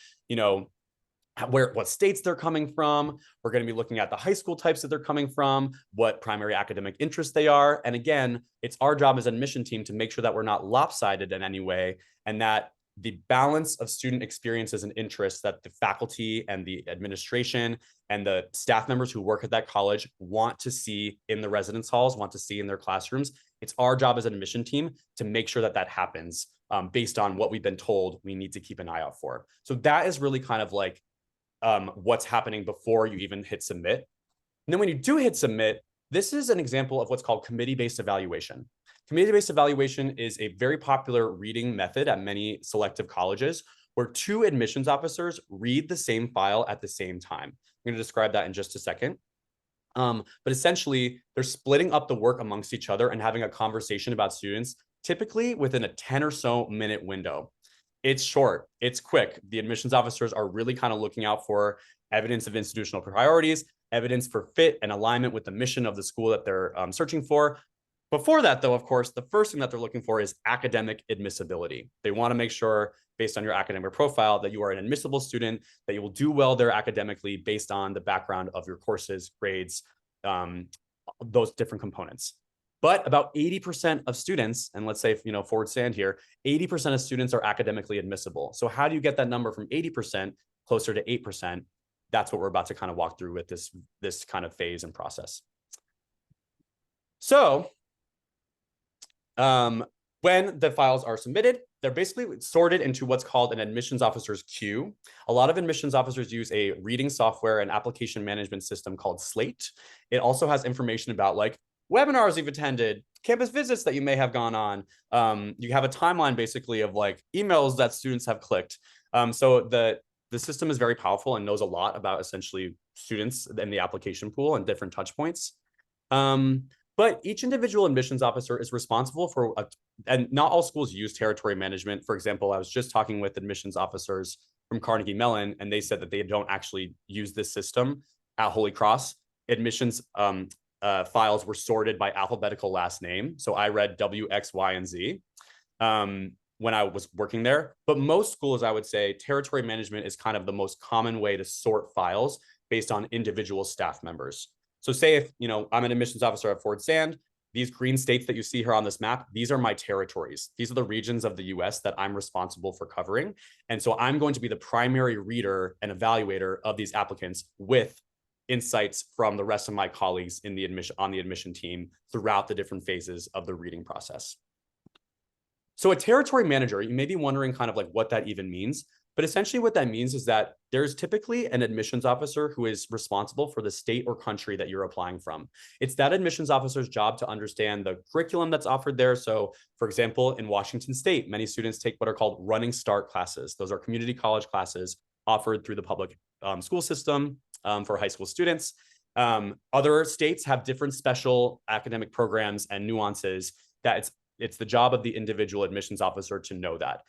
what states they're coming from. We're going to be looking at the high school types that they're coming from, what primary academic interests they are. And again, it's our job as an admission team to make sure that we're not lopsided in any way, and that the balance of student experiences and interests that the faculty and the administration and the staff members who work at that college want to see in the residence halls, want to see in their classrooms. It's our job as an admission team to make sure that that happens based on what we've been told we need to keep an eye out for. So that is really kind of like what's happening before you even hit submit. And then when you do hit submit, this is an example of what's called committee-based evaluation. Committee-based evaluation is a very popular reading method at many selective colleges where two admissions officers read the same file at the same time. I'm going to describe that in just a second. But essentially, they're splitting up the work amongst each other and having a conversation about students, typically within a 10 or so minute window. It's short, it's quick. The admissions officers are really kind of looking out for evidence of institutional priorities, evidence for fit and alignment with the mission of the school that they're searching for. Before that, though, of course, the first thing that they're looking for is academic admissibility. They want to make sure, based on your academic profile, that you are an admissible student, that you will do well there academically based on the background of your courses, grades, those different components. But about 80% of students, and let's say, forward stand here, 80% of students are academically admissible. So how do you get that number from 80% closer to 8%? That's what we're about to kind of walk through with this kind of phase and process. So when the files are submitted, they're basically sorted into what's called an admissions officer's queue. A lot of admissions officers use a reading software and application management system called Slate. It also has information about like webinars you've attended, campus visits that you may have gone on. You have a timeline basically of like emails that students have clicked. So the system is very powerful and knows a lot about essentially students in the application pool and different touch points. But each individual admissions officer is responsible for, and not all schools use territory management. For example, I was just talking with admissions officers from Carnegie Mellon, and they said that they don't actually use this system at Holy Cross. Admissions files were sorted by alphabetical last name. So I read W, X, Y, and Z when I was working there. But most schools, I would say, territory management is kind of the most common way to sort files based on individual staff members. So say if, I'm an admissions officer at Ford Sand, these green states that you see here on this map, these are my territories. These are the regions of the US that I'm responsible for covering. And so I'm going to be the primary reader and evaluator of these applicants with insights from the rest of my colleagues on the admission team throughout the different phases of the reading process. So a territory manager, you may be wondering kind of like what that even means. But essentially what that means is that there's typically an admissions officer who is responsible for the state or country that you're applying from. It's that admissions officer's job to understand the curriculum that's offered there. So for example, in Washington State, many students take what are called running start classes. Those are community college classes offered through the public school system for high school students. Other states have different special academic programs and nuances that it's the job of the individual admissions officer to know that.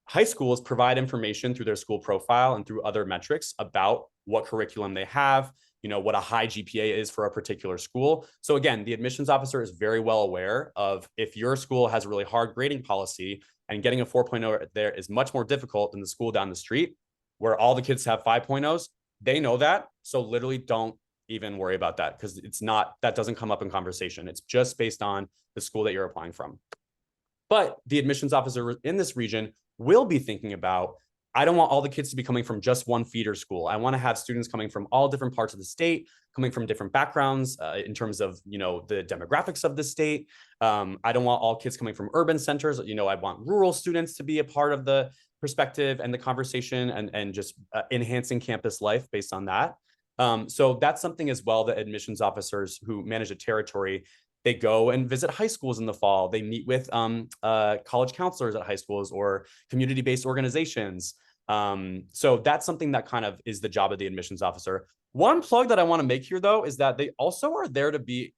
High schools provide information through their school profile and through other metrics about what curriculum they have, what a high GPA is for a particular school. So again, the admissions officer is very well aware of if your school has a really hard grading policy and getting a 4.0 there is much more difficult than the school down the street where all the kids have 5.0s. They know that. So literally don't even worry about that because that doesn't come up in conversation. It's just based on the school that you're applying from. But the admissions officer in this region will be thinking about, I don't want all the kids to be coming from just one feeder school. I want to have students coming from all different parts of the state, coming from different backgrounds in terms of, the demographics of the state. I don't want all kids coming from urban centers. I want rural students to be a part of the perspective and the conversation and just enhancing campus life based on that. So that's something as well that admissions officers who manage a territory, they go and visit high schools in the fall. They meet with college counselors at high schools or community-based organizations. So that's something that kind of is the job of the admissions officer. One plug that I want to make here, though, is that they also are there to be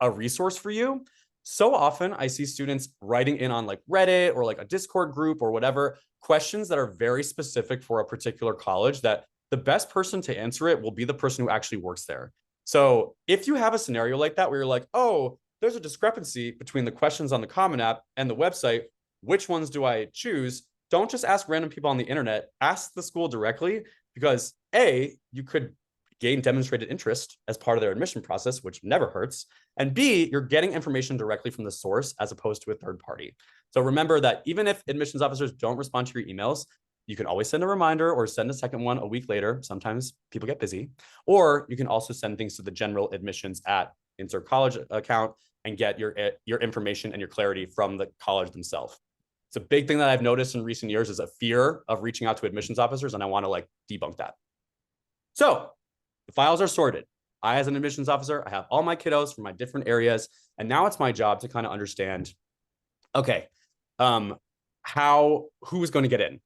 a resource for you. So often I see students writing in on like Reddit or like a Discord group or whatever, questions that are very specific for a particular college that the best person to answer it will be the person who actually works there. So if you have a scenario like that where you're like, oh, there's a discrepancy between the questions on the Common App and the website, which ones do I choose? Don't just ask random people on the internet, ask the school directly, because A, you could gain demonstrated interest as part of their admission process, which never hurts. And B, you're getting information directly from the source as opposed to a third party. So remember that even if admissions officers don't respond to your emails, you can always send a reminder or send a second one a week later. Sometimes people get busy. Or you can also send things to the general admissions at insert college account and get your information and your clarity from the college themselves. It's a big thing that I've noticed in recent years is a fear of reaching out to admissions officers, and I want to like debunk that. So the files are sorted. I, as an admissions officer, I have all my kiddos from my different areas, and now it's my job to kind of understand, okay, who's going to get in.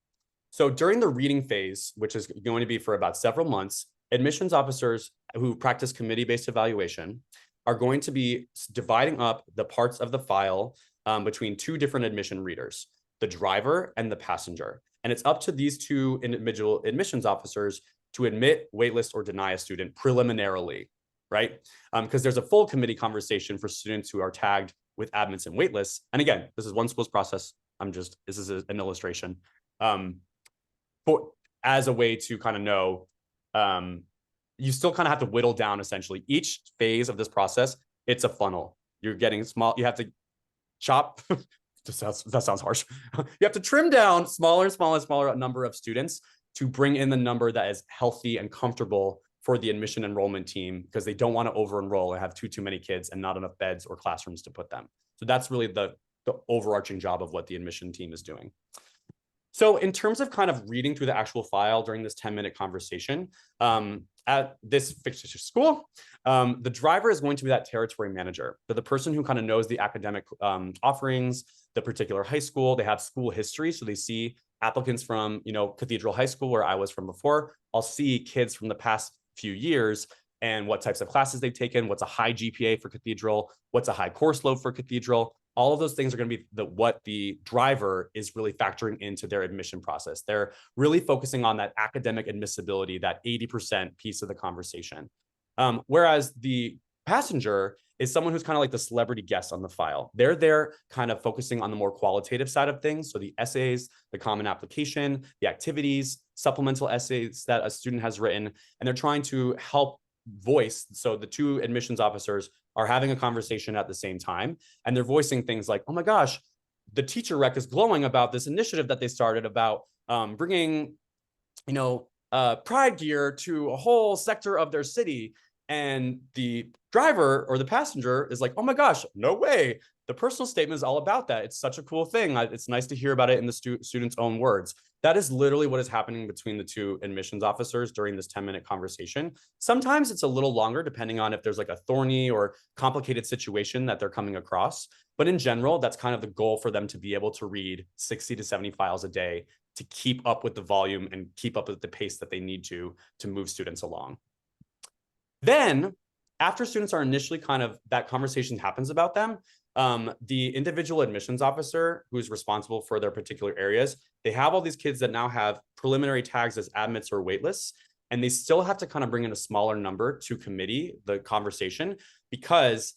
So during the reading phase, which is going to be for about several months, admissions officers who practice committee-based evaluation are going to be dividing up the parts of the file between two different admission readers, the driver and the passenger. And it's up to these two individual admissions officers to admit, waitlist, or deny a student preliminarily, right? Because there's a full committee conversation for students who are tagged with admits and waitlists. And again, this is one school's process. This is an illustration. As a way to kind of know, you still kind of have to whittle down essentially each phase of this process. It's a funnel. You're getting small, you have to chop, that sounds harsh. You have to trim down smaller number of students to bring in the number that is healthy and comfortable for the admission enrollment team, because they don't want to over enroll and have too many kids and not enough beds or classrooms to put them. So that's really the overarching job of what the admission team is doing. So in terms of kind of reading through the actual file during this 10-minute conversation, at this fictitious school, the driver is going to be that territory manager. They're the person who kind of knows the academic offerings, the particular high school. They have school history, so they see applicants from, Cathedral High School, where I was from before. I'll see kids from the past few years and what types of classes they've taken, what's a high GPA for Cathedral, what's a high course load for Cathedral. All of those things are going to be what the driver is really factoring into their admission process. They're really focusing on that academic admissibility, that 80% piece of the conversation. Whereas the passenger is someone who's kind of like the celebrity guest on the file. They're there kind of focusing on the more qualitative side of things. So the essays, the common application, the activities, supplemental essays that a student has written, and they're trying to help voice. So the two admissions officers are having a conversation at the same time, and they're voicing things like, oh my gosh, the teacher rec is glowing about this initiative that they started about bringing, pride gear to a whole sector of their city. And the driver or the passenger is like, oh my gosh, no way. The personal statement is all about that. It's such a cool thing. It's nice to hear about it in the student's own words. That is literally what is happening between the two admissions officers during this 10-minute conversation. Sometimes it's a little longer, depending on if there's like a thorny or complicated situation that they're coming across. But in general, that's kind of the goal for them to be able to read 60 to 70 files a day to keep up with the volume and keep up with the pace that they need to move students along. Then, after students are initially that conversation happens about them, the individual admissions officer who's responsible for their particular areas, they have all these kids that now have preliminary tags as admits or waitlists, and they still have to kind of bring in a smaller number to committee the conversation, because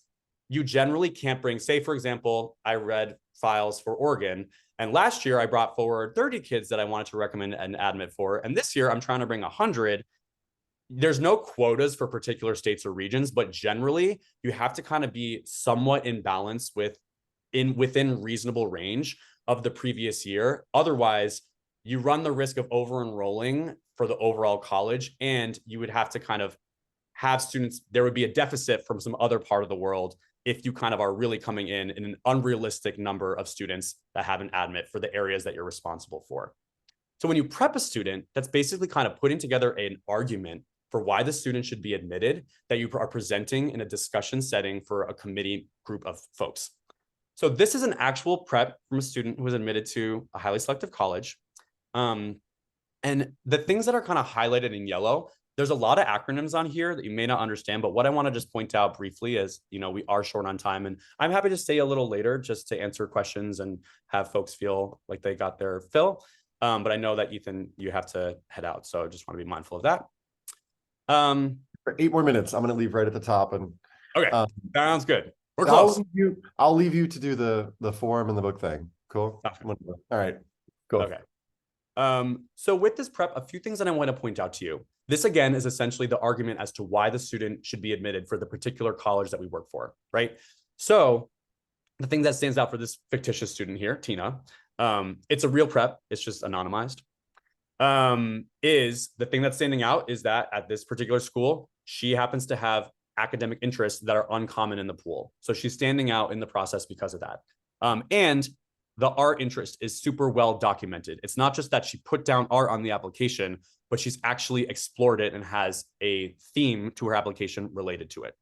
you generally can't bring, say, for example, I read files for Oregon, and last year I brought forward 30 kids that I wanted to recommend an admit for, and this year I'm trying to bring 100. There's no quotas for particular states or regions, but generally you have to kind of be somewhat in balance within reasonable range of the previous year. Otherwise, you run the risk of over enrolling for the overall college, and you would have to kind of have students, there would be a deficit from some other part of the world if you kind of are really coming in an unrealistic number of students that have an admit for the areas that you're responsible for. So when you prep a student, that's basically kind of putting together an argument for why the student should be admitted that you are presenting in a discussion setting for a committee group of folks. So this is an actual prep from a student who was admitted to a highly selective college. And the things that are kind of highlighted in yellow, there's a lot of acronyms on here that you may not understand, but what I want to just point out briefly is, we are short on time, and I'm happy to stay a little later just to answer questions and have folks feel like they got their fill. But I know that, Ethan, you have to head out, so I just want to be mindful of that. For 8 more minutes, I'm going to leave right at the top. And okay, sounds good. We're close. I'll leave you to do the form and the book thing. Cool. Okay. All right. Cool. Okay. So with this prep, a few things that I want to point out to you. This, again, is essentially the argument as to why the student should be admitted for the particular college that we work for, right? So the thing that stands out for this fictitious student here, Tina, it's a real prep, it's just anonymized, is the thing that's standing out is that at this particular school, she happens to have academic interests that are uncommon in the pool. So she's standing out in the process because of that. And the art interest is super well documented. It's not just that she put down art on the application, but she's actually explored it and has a theme to her application related to it.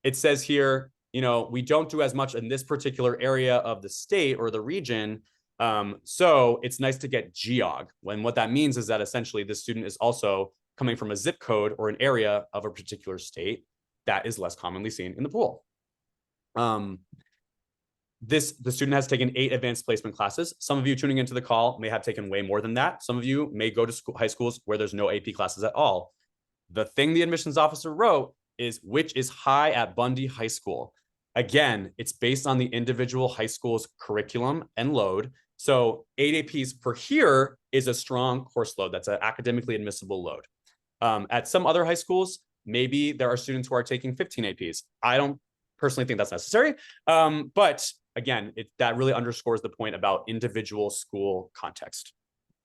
It says here, we don't do as much in this particular area of the state or the region. So it's nice to get geog. When what that means is that essentially the student is also coming from a zip code or an area of a particular state that is less commonly seen in the pool. The student has taken 8 advanced placement classes. Some of you tuning into the call may have taken way more than that. Some of you may go to high schools where there's no AP classes at all. The thing the admissions officer wrote is which is high at Bundy High School. Again, it's based on the individual high school's curriculum and load. So 8 APs per here is a strong course load. That's an academically admissible load. At some other high schools, maybe there are students who are taking 15 APs. I don't personally think that's necessary. But again, that really underscores the point about individual school context.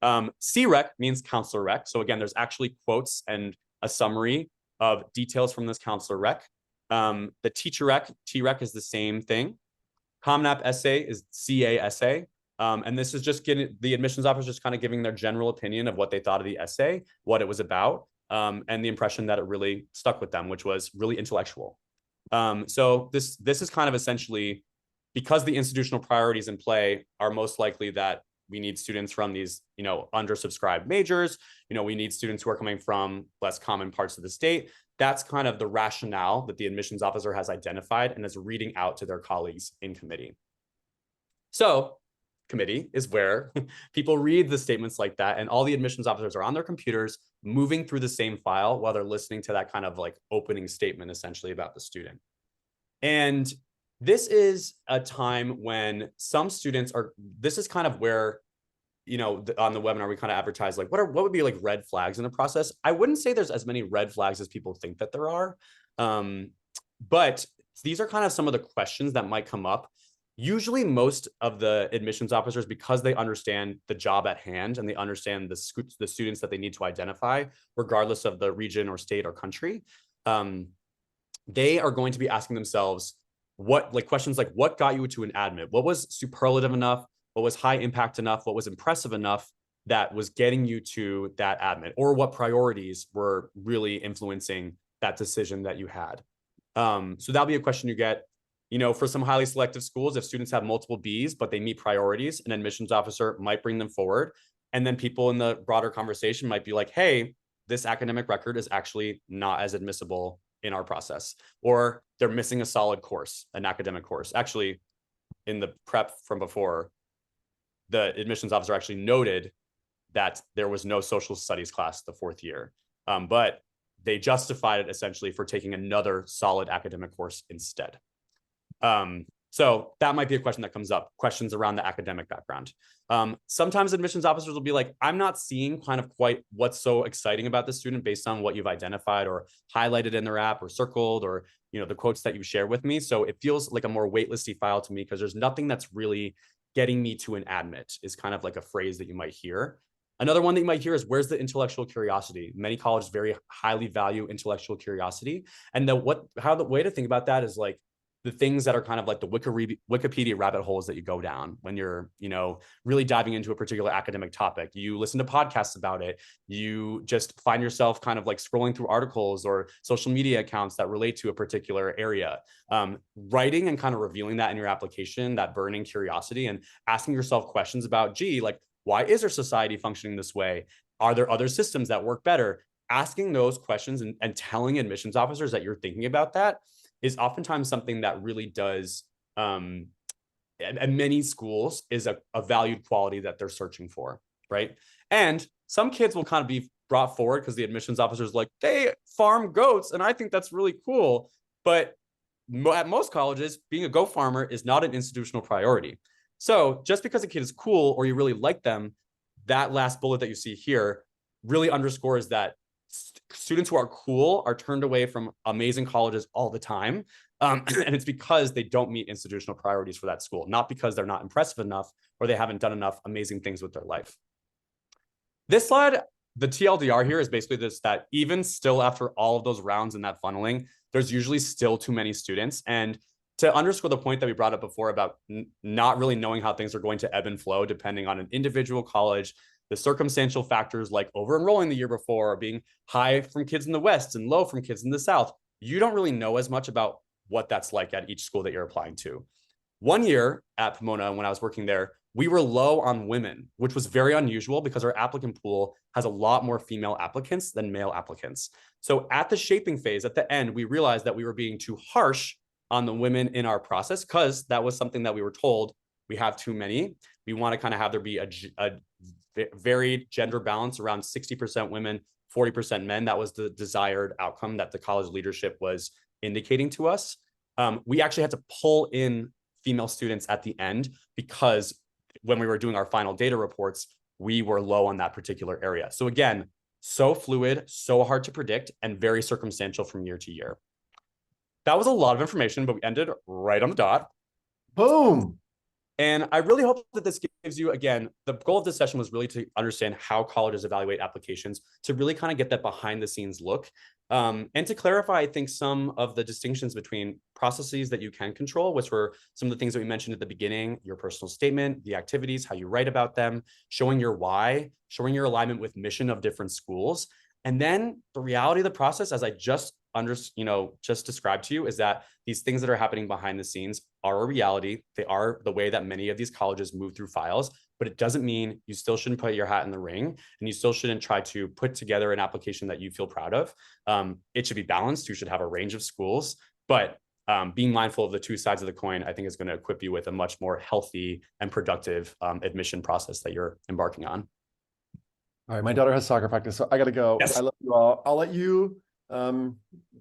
CREC means counselor rec. So again, there's actually quotes and a summary of details from this counselor rec. The teacher rec, TREC is the same thing. Common App essay is CA essay. And this is just getting the admissions officer just kind of giving their general opinion of what they thought of the essay, what it was about, and the impression that it really stuck with them, which was really intellectual. So this is kind of essentially, because the institutional priorities in play are most likely that we need students from these, undersubscribed majors, we need students who are coming from less common parts of the state. That's kind of the rationale that the admissions officer has identified and is reading out to their colleagues in committee. So committee is where people read the statements like that, and all the admissions officers are on their computers moving through the same file while they're listening to that kind of like opening statement essentially about the student. And this is a time when some students this is kind of where, on the webinar, we kind of advertise like, what would be like red flags in the process? I wouldn't say there's as many red flags as people think that there are. But these are kind of some of the questions that might come up. Usually most of the admissions officers, because they understand the job at hand and they understand the students that they need to identify, regardless of the region or state or country, they are going to be asking themselves questions like, what got you to an admit? What was superlative enough? What was high impact enough? What was impressive enough that was getting you to that admit? Or what priorities were really influencing that decision that you had? So that'll be a question you get. For some highly selective schools, if students have multiple Bs, but they meet priorities, an admissions officer might bring them forward. And then people in the broader conversation might be like, hey, this academic record is actually not as admissible in our process, or they're missing a solid course, an academic course. Actually, in the prep from before, the admissions officer actually noted that there was no social studies class the 4th year, but they justified it essentially for taking another solid academic course instead. So that might be a question that comes up, questions around the academic background. Sometimes admissions officers will be like, I'm not seeing kind of quite what's so exciting about the student based on what you've identified or highlighted in their app or circled or, the quotes that you share with me. So it feels like a more waitlisty file to me because there's nothing that's really getting me to an admit is kind of like a phrase that you might hear. Another one that you might hear is, where's the intellectual curiosity? Many colleges very highly value intellectual curiosity. And the way to think about that is like, the things that are kind of like the Wikipedia rabbit holes that you go down when you're, really diving into a particular academic topic. You listen to podcasts about it. You just find yourself kind of like scrolling through articles or social media accounts that relate to a particular area. Writing and kind of revealing that in your application, that burning curiosity, and asking yourself questions about, why is our society functioning this way? Are there other systems that work better? Asking those questions and telling admissions officers that you're thinking about that is oftentimes something that really does, at many schools, is a valued quality that they're searching for, right? And some kids will kind of be brought forward because the admissions officer is like, they farm goats, and I think that's really cool. But at most colleges, being a goat farmer is not an institutional priority. So just because a kid is cool or you really like them, that last bullet that you see here really underscores that students who are cool are turned away from amazing colleges all the time. And it's because they don't meet institutional priorities for that school, not because they're not impressive enough or they haven't done enough amazing things with their life. This slide, the TLDR here is basically this, that even still after all of those rounds in that funneling, there's usually still too many students. And to underscore the point that we brought up before about not really knowing how things are going to ebb and flow depending on an individual college, the circumstantial factors like over-enrolling the year before, or being high from kids in the West and low from kids in the South, you don't really know as much about what that's like at each school that you're applying to. One year at Pomona, when I was working there, we were low on women, which was very unusual because our applicant pool has a lot more female applicants than male applicants. So at the shaping phase, at the end, we realized that we were being too harsh on the women in our process because that was something that we were told we have too many. We want to kind of have there be a varied gender balance around 60% women, 40% men. That was the desired outcome that the college leadership was indicating to us. We actually had to pull in female students at the end because when we were doing our final data reports, we were low on that particular area. So again, so fluid, so hard to predict, and very circumstantial from year to year. That was a lot of information, but we ended right on the dot. Boom. And I really hope that this gives you, again, the goal of this session was really to understand how colleges evaluate applications, to really kind of get that behind the scenes look. And to clarify, I think, some of the distinctions between processes that you can control, which were some of the things that we mentioned at the beginning, your personal statement, the activities, how you write about them, showing your why, showing your alignment with mission of different schools. And then the reality of the process, as I just described to you, is that these things that are happening behind the scenes are a reality. They are the way that many of these colleges move through files, but it doesn't mean you still shouldn't put your hat in the ring, and you still shouldn't try to put together an application that you feel proud of. It should be balanced. You should have a range of schools, but being mindful of the two sides of the coin, I think, is going to equip you with a much more healthy and productive admission process that you're embarking on. All right, my daughter has soccer practice, so I gotta go. Yes. I love you all. I'll let you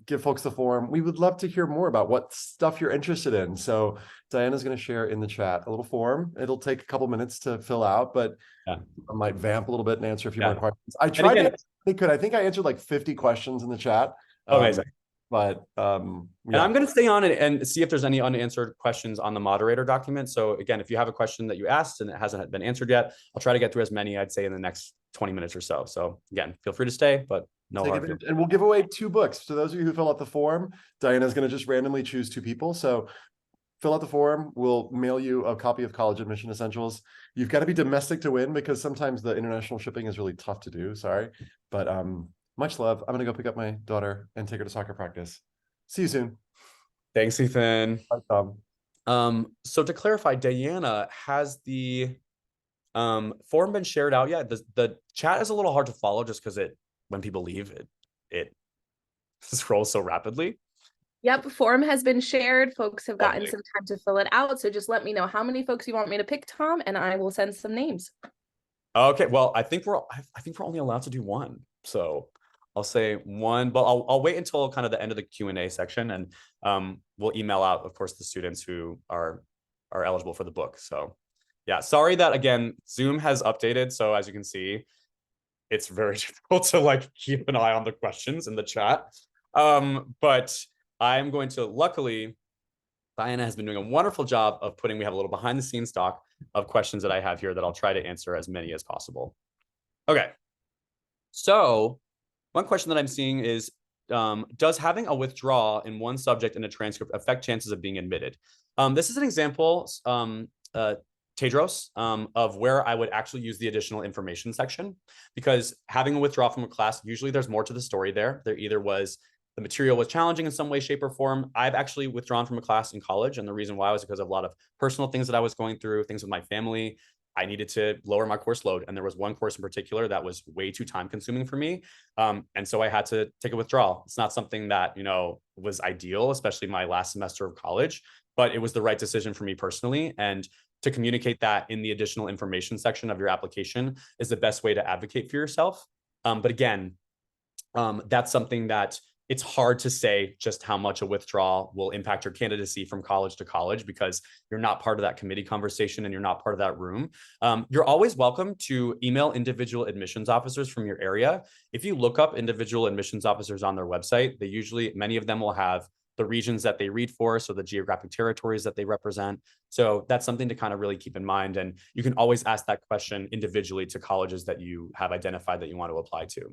give folks the form. We would love to hear more about what stuff you're interested in. So Diana's going to share in the chat a little form. It'll take a couple minutes to fill out, but I might vamp a little bit and answer a few more questions. I tried to, I think I answered like 50 questions in the chat. Amazing. But and I'm going to stay on it and see if there's any unanswered questions on the moderator document. So again, if you have a question that you asked and it hasn't been answered yet, I'll try to get through as many, I'd say, in the next 20 minutes or so. So again, feel free to stay, but no hard. And we'll give away 2 books. To those of you who fill out the form, Diana's going to just randomly choose 2 people. So fill out the form. We'll mail you a copy of College Admission Essentials. You've got to be domestic to win because sometimes the international shipping is really tough to do. Sorry. But much love. I'm going to go pick up my daughter and take her to soccer practice. See you soon. Thanks, Ethan. Bye, Tom. So to clarify, Diana, has the form been shared out yet? The chat is a little hard to follow just because when people leave, it scrolls so rapidly. Yep, form has been shared. Folks have gotten some time to fill it out. So just let me know how many folks you want me to pick, Tom, and I will send some names. Okay, well, I think we're only allowed to do 1. So I'll say 1, but I'll wait until kind of the end of the Q&A section, and we'll email out, of course, the students who are eligible for the book. So yeah, sorry that, again, Zoom has updated. So as you can see, it's very difficult to like keep an eye on the questions in the chat. But I'm going to, luckily, Diana has been doing a wonderful job of we have a little behind the scenes stock of questions that I have here that I'll try to answer as many as possible. Okay. So one question that I'm seeing is, does having a withdrawal in one subject in a transcript affect chances of being admitted? This is an example, Tedros, of where I would actually use the additional information section, because having a withdrawal from a class, usually there's more to the story there. There either was the material was challenging in some way, shape, or form. I've actually withdrawn from a class in college, and the reason why was because of a lot of personal things that I was going through, things with my family. I needed to lower my course load, and there was one course in particular that was way too time consuming for me, and so I had to take a withdrawal. It's not something that was ideal, especially my last semester of college, but it was the right decision for me personally. And to communicate that in the additional information section of your application is the best way to advocate for yourself. But again, that's something that it's hard to say just how much a withdrawal will impact your candidacy from college to college because you're not part of that committee conversation and you're not part of that room. You're always welcome to email individual admissions officers from your area. If you look up individual admissions officers on their website, they usually, many of them will have the regions that they read for, so the geographic territories that they represent. So that's something to kind of really keep in mind. And you can always ask that question individually to colleges that you have identified that you want to apply to.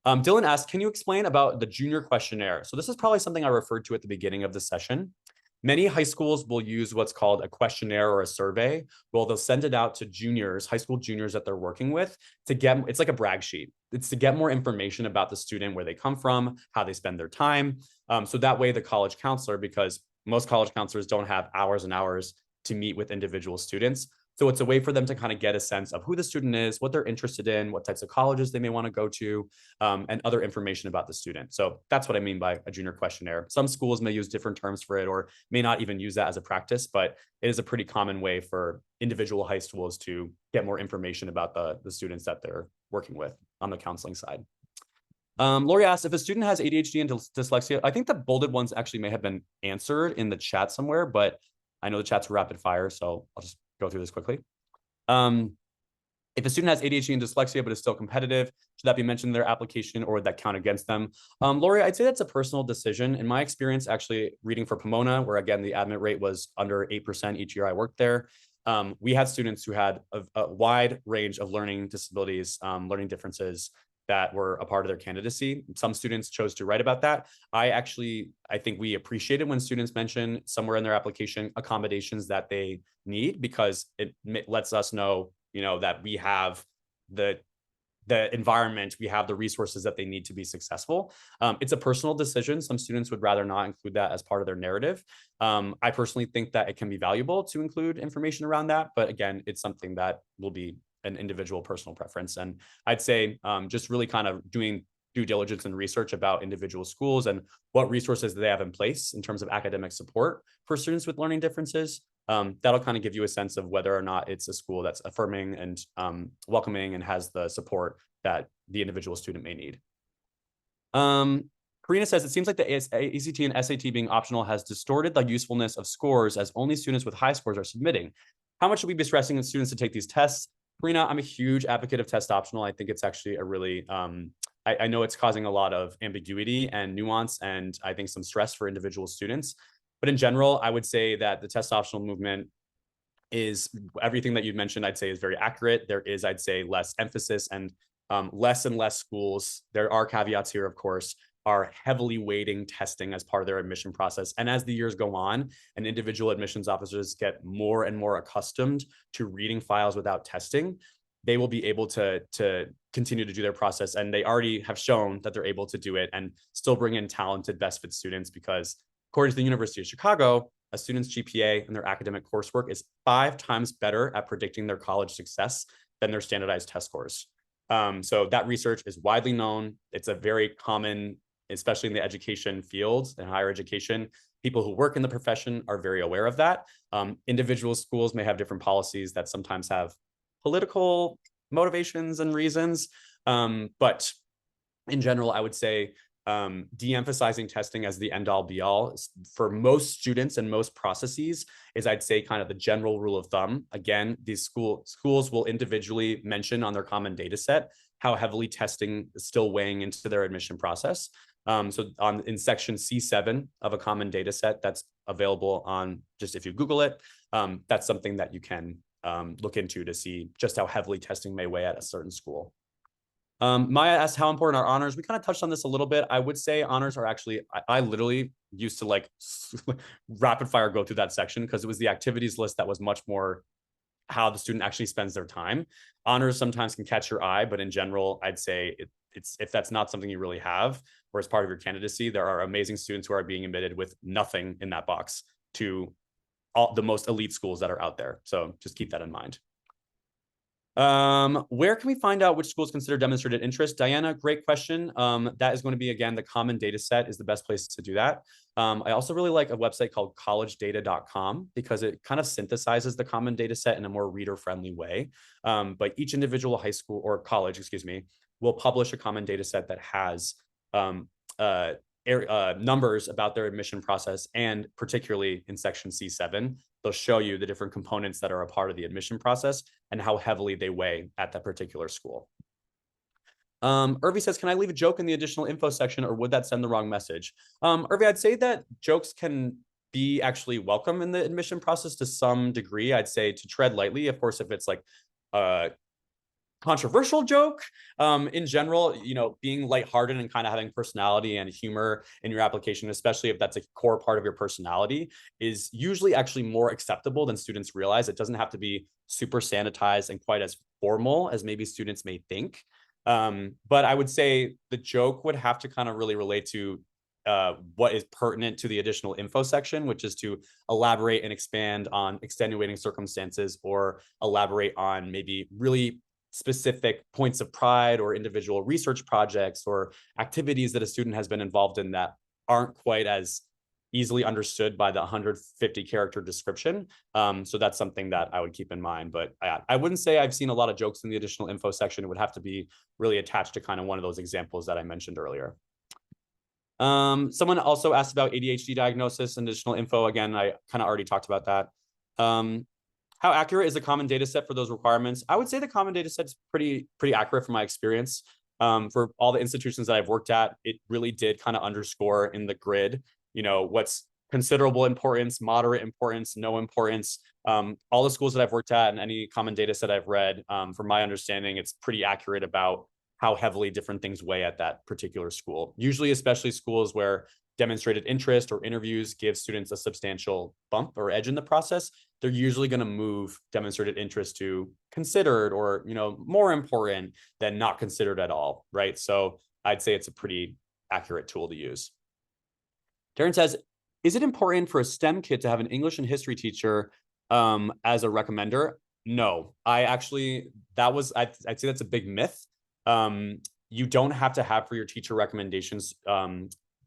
Dylan asked, can you explain about the junior questionnaire? So this is probably something I referred to at the beginning of the session. Many high schools will use what's called a questionnaire or a survey. Well, they'll send it out to juniors, high school juniors that they're working with to get, it's like a brag sheet. It's to get more information about the student, where they come from, how they spend their time. So that way the college counselor, because most college counselors don't have hours and hours to meet with individual students. So it's a way for them to kind of get a sense of who the student is, what they're interested in, what types of colleges they may want to go to, and other information about the student. So that's what I mean by a junior questionnaire. Some schools may use different terms for it or may not even use that as a practice, but it is a pretty common way for individual high schools to get more information about the students that they're working with on the counseling side. Lori asked, if a student has ADHD and dyslexia, I think the bolded ones actually may have been answered in the chat somewhere, but I know the chat's rapid fire, so I'll just go through this quickly. If a student has ADHD and dyslexia but is still competitive, should that be mentioned in their application or would that count against them? Lori, I'd say that's a personal decision. In my experience, actually reading for Pomona, where again, the admit rate was under 8% each year I worked there, we had students who had a wide range of learning disabilities, learning differences that were a part of their candidacy. Some students chose to write about that. I think we appreciate it when students mention somewhere in their application accommodations that they need, because it lets us know, that we have the environment, we have the resources that they need to be successful. It's a personal decision. Some students would rather not include that as part of their narrative. I personally think that it can be valuable to include information around that, but again, it's something that will be an individual personal preference. And I'd say just really kind of doing due diligence and research about individual schools and what resources they have in place in terms of academic support for students with learning differences. That'll kind of give you a sense of whether or not it's a school that's affirming and welcoming and has the support that the individual student may need. Karina says, it seems like the ACT and SAT being optional has distorted the usefulness of scores as only students with high scores are submitting. How much should we be stressing in students to take these tests? Karina, I'm a huge advocate of test optional. I think it's actually a really, I know it's causing a lot of ambiguity and nuance and I think some stress for individual students. But in general, I would say that the test optional movement is everything that you mentioned, I'd say is very accurate. There is, I'd say, less emphasis and less schools. There are caveats here, of course, are heavily weighting testing as part of their admission process. And as the years go on and individual admissions officers get more and more accustomed to reading files without testing, they will be able to continue to do their process. And they already have shown that they're able to do it and still bring in talented best fit students, because according to the University of Chicago, a student's GPA and their academic coursework is 5 times better at predicting their college success than their standardized test scores. So that research is widely known. It's a very common, especially in the education fields and higher education, people who work in the profession are very aware of that. Individual schools may have different policies that sometimes have political motivations and reasons. But in general, I would say de-emphasizing testing as the end-all be-all for most students and most processes is, I'd say, kind of the general rule of thumb. Again, these schools will individually mention on their common data set how heavily testing is still weighing into their admission process. So in section C7 of a common data set that's available on, just if you Google it, that's something that you can look into to see just how heavily testing may weigh at a certain school. Maya asked how important are honors. We kind of touched on this a little bit. I would say honors are actually, I literally used to like rapid fire go through that section because it was the activities list that was much more how the student actually spends their time. Honors sometimes can catch your eye, but in general, I'd say it's if that's not something you really have, or as part of your candidacy, there are amazing students who are being admitted with nothing in that box to all the most elite schools that are out there. So just keep that in mind. Where can we find out which schools consider demonstrated interest? Diana, great question. That is going to be, again, the common data set is the best place to do that. I also really like a website called collegedata.com because it kind of synthesizes the common data set in a more reader-friendly way. But each individual high school or college, excuse me, will publish a common data set that has numbers about their admission process, and particularly in section C7, they'll show you the different components that are a part of the admission process and how heavily they weigh at that particular school. Irvi says, can I leave a joke in the additional info section, or would that send the wrong message? Irvi, I'd say that jokes can be actually welcome in the admission process to some degree. I'd say to tread lightly. Of course, if it's like a controversial joke, in general, you know, being lighthearted and kind of having personality and humor in your application, especially if that's a core part of your personality, is usually actually more acceptable than students realize. It doesn't have to be super sanitized and quite as formal as maybe students may think. But I would say the joke would have to kind of really relate to what is pertinent to the additional info section, which is to elaborate and expand on extenuating circumstances, or elaborate on maybe really specific points of pride or individual research projects or activities that a student has been involved in that aren't quite as easily understood by the 150 character description. So that's something that I would keep in mind. But I wouldn't say I've seen a lot of jokes in the additional info section. It would have to be really attached to kind of one of those examples that I mentioned earlier. Someone also asked about ADHD diagnosis and additional info. Again, I kind of already talked about that. How accurate is the common data set for those requirements? I would say the common data set is pretty accurate from my experience. For all the institutions that I've worked at, it really did kind of underscore in the grid, you know, what's considerable importance, moderate importance, no importance. All the schools that I've worked at and any common data set I've read, from my understanding, it's pretty accurate about how heavily different things weigh at that particular school. Usually, especially schools where demonstrated interest or interviews give students a substantial bump or edge in the process, they're usually going to move demonstrated interest to considered, or, you know, more important than not considered at all, right? So I'd say it's a pretty accurate tool to use. Darren says, is it important for a STEM kid to have an English and history teacher as a recommender? No, I'd say that's a big myth. You don't have to have for your teacher recommendations.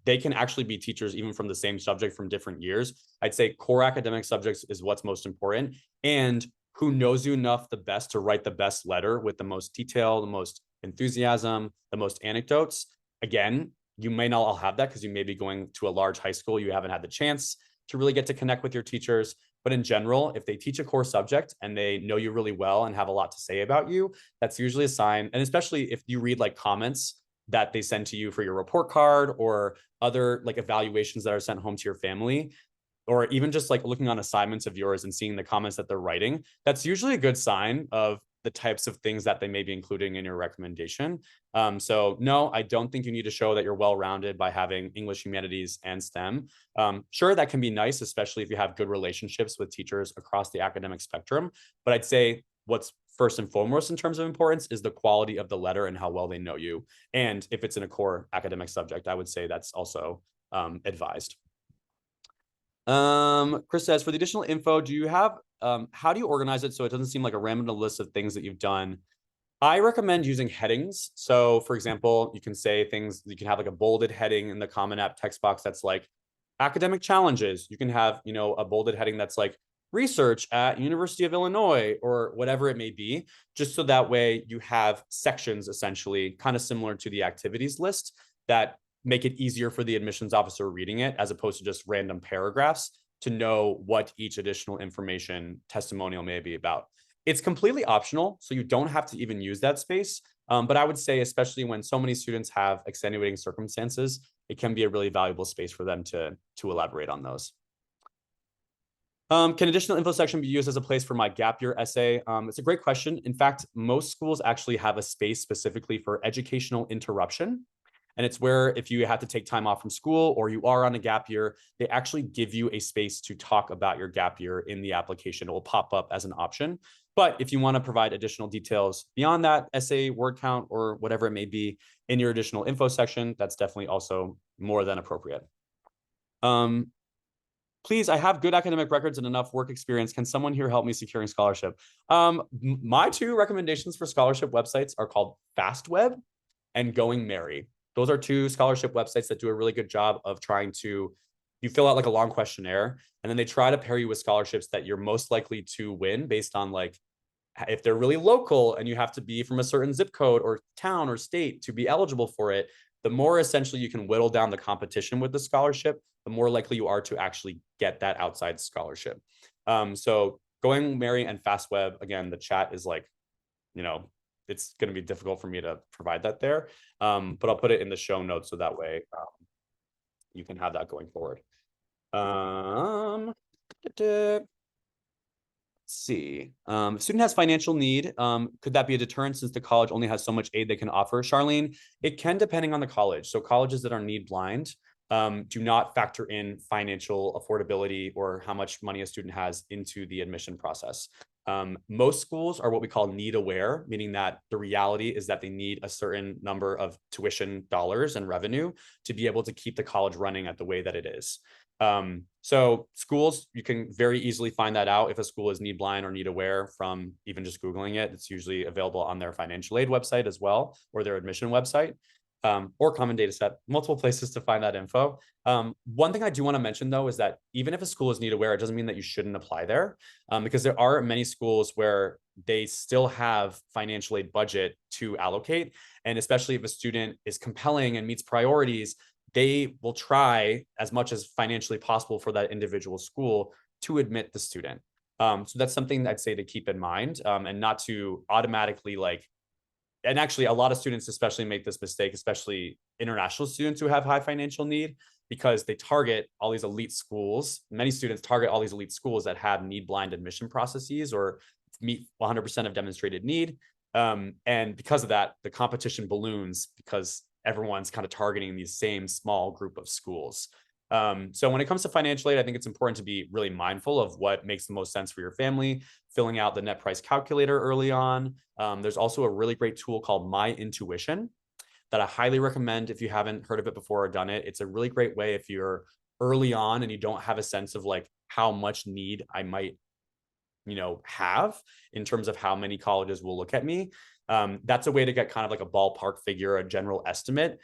They can actually be teachers even from the same subject from different years. I'd say core academic subjects is what's most important, and who knows you enough the best to write the best letter with the most detail, the most enthusiasm, the most anecdotes. Again, you may not all have that because you may be going to a large high school. You haven't had the chance to really get to connect with your teachers. But in general, if they teach a core subject and they know you really well and have a lot to say about you, that's usually a sign. And especially if you read like comments that they send to you for your report card, or other like evaluations that are sent home to your family, or even just like looking on assignments of yours and seeing the comments that they're writing, that's usually a good sign of the types of things that they may be including in your recommendation. So no, I don't think you need to show that you're well-rounded by having English, humanities, and STEM. Sure, that can be nice, especially if you have good relationships with teachers across the academic spectrum. But I'd say what's first and foremost in terms of importance is the quality of the letter and how well they know you. And if it's in a core academic subject, I would say that's also advised. Chris says, for the additional info, do you have, how do you organize it so it doesn't seem like a random list of things that you've done? I recommend using headings. So for example, you can say things, you can have like a bolded heading in the Common App text box that's like academic challenges. You can have, you know, a bolded heading that's like research at University of Illinois, or whatever it may be, just so that way you have sections essentially kind of similar to the activities list that make it easier for the admissions officer reading it, as opposed to just random paragraphs, to know what each additional information testimonial may be about. It's completely optional, so you don't have to even use that space. But I would say, especially when so many students have extenuating circumstances, it can be a really valuable space for them to elaborate on those. Can additional info section be used as a place for my gap year essay? It's a great question. In fact, most schools actually have a space specifically for educational interruption. And it's where if you have to take time off from school or you are on a gap year, they actually give you a space to talk about your gap year in the application. It will pop up as an option. But if you want to provide additional details beyond that essay, word count, or whatever it may be in your additional info section, that's definitely also more than appropriate. Please, I have good academic records and enough work experience. Can someone here help me securing scholarship? My two recommendations for scholarship websites are called FastWeb and Going Merry. Those are two scholarship websites that do a really good job of trying to, you fill out like a long questionnaire, and then they try to pair you with scholarships that you're most likely to win based on like, if they're really local and you have to be from a certain zip code or town or state to be eligible for it, the more essentially you can whittle down the competition with the scholarship, the more likely you are to actually get that outside scholarship. So going Mary and FastWeb, again, the chat is like, it's going to be difficult for me to provide that there, but I'll put it in the show notes so that way you can have that going forward. Let's see. If student has financial need, could that be a deterrent since the college only has so much aid they can offer? Charlene, it can, depending on the college. So colleges that are need blind do not factor in financial affordability or how much money a student has into the admission process. Most schools are what we call need aware, meaning that the reality is that they need a certain number of tuition dollars and revenue to be able to keep the college running at the way that it is. So schools, you can very easily find that out if a school is need blind or need aware from even just Googling it. It's usually available on their financial aid website as well, or their admission website. Or Common Data Set, multiple places to find that info. One thing I do want to mention though, is that even if a school is need aware, it doesn't mean that you shouldn't apply there, because there are many schools where they still have financial aid budget to allocate. And especially if a student is compelling and meets priorities, they will try as much as financially possible for that individual school to admit the student. So that's something I'd say to keep in mind, and not to automatically and actually a lot of students especially make this mistake, especially international students who have high financial need, because they target all these elite schools. Many students target all these elite schools that have need blind admission processes or meet 100% of demonstrated need. And because of that, the competition balloons because everyone's kind of targeting these same small group of schools. So when it comes to financial aid, I think it's important to be really mindful of what makes the most sense for your family, filling out the net price calculator early on. There's also a really great tool called My Intuition that I highly recommend if you haven't heard of it before or done it. It's a really great way if you're early on and you don't have a sense of how much need I might, have in terms of how many colleges will look at me. That's a way to get kind of a ballpark figure, a general estimate,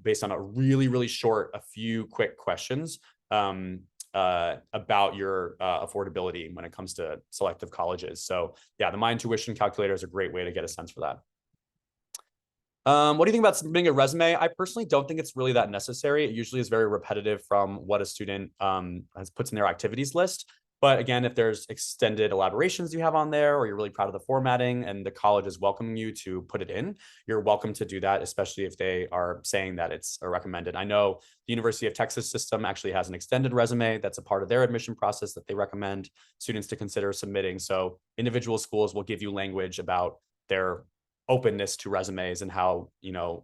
based on a really, really short, a few quick questions about your affordability when it comes to selective colleges. So yeah, the My Intuition calculator is a great way to get a sense for that. What do you think about submitting a resume? I personally don't think it's really that necessary. It usually is very repetitive from what a student puts in their activities list. But again, if there's extended elaborations you have on there, or you're really proud of the formatting and the college is welcoming you to put it in, you're welcome to do that, especially if they are saying that it's recommended. I know the University of Texas system actually has an extended resume that's a part of their admission process that they recommend students to consider submitting. So individual schools will give you language about their openness to resumes and how,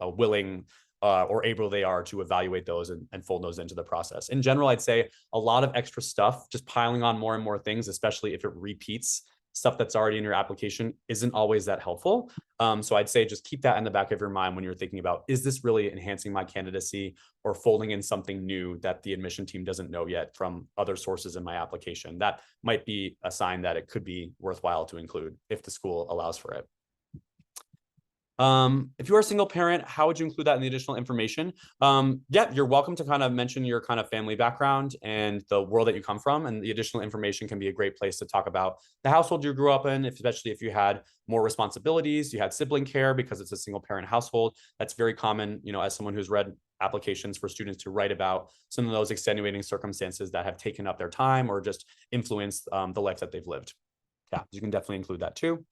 willing or able they are to evaluate those and fold those into the process. In general, I'd say a lot of extra stuff, just piling on more and more things, especially if it repeats stuff that's already in your application, isn't always that helpful. So I'd say just keep that in the back of your mind when you're thinking about, is this really enhancing my candidacy or folding in something new that the admission team doesn't know yet from other sources in my application? That might be a sign that it could be worthwhile to include if the school allows for it. If you are a single parent, how would you include that in the additional information? Yeah, you're welcome to kind of mention your kind of family background and the world that you come from, and the additional information can be a great place to talk about the household you grew up in, especially if you had more responsibilities, you had sibling care because it's a single parent household. That's very common, as someone who's read applications for students to write about some of those extenuating circumstances that have taken up their time or just influenced the life that they've lived. Yeah, you can definitely include that too.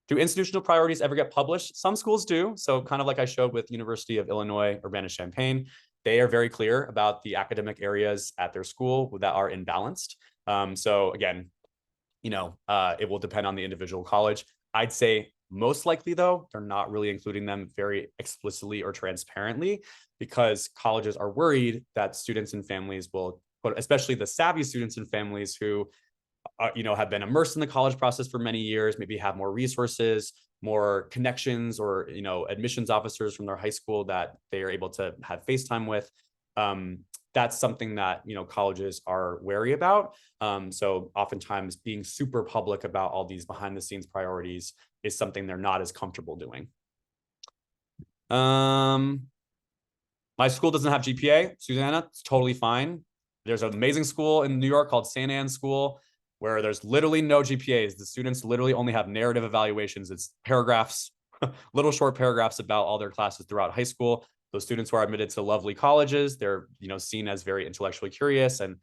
Do institutional priorities ever get published? Some schools do. So kind of like I showed with University of Illinois, Urbana-Champaign, they are very clear about the academic areas at their school that are imbalanced. So again, it will depend on the individual college. I'd say most likely though, they're not really including them very explicitly or transparently because colleges are worried that students and families will, especially the savvy students and families who have been immersed in the college process for many years, maybe have more resources, more connections, or, admissions officers from their high school that they are able to have FaceTime with. That's something that, colleges are wary about. So oftentimes being super public about all these behind the scenes priorities is something they're not as comfortable doing. My school doesn't have GPA, Susanna, it's totally fine. There's an amazing school in New York called St. Anne's School, where there's literally no GPAs. The students literally only have narrative evaluations. It's paragraphs, little short paragraphs about all their classes throughout high school. those students who are admitted to lovely colleges, they're, seen as very intellectually curious and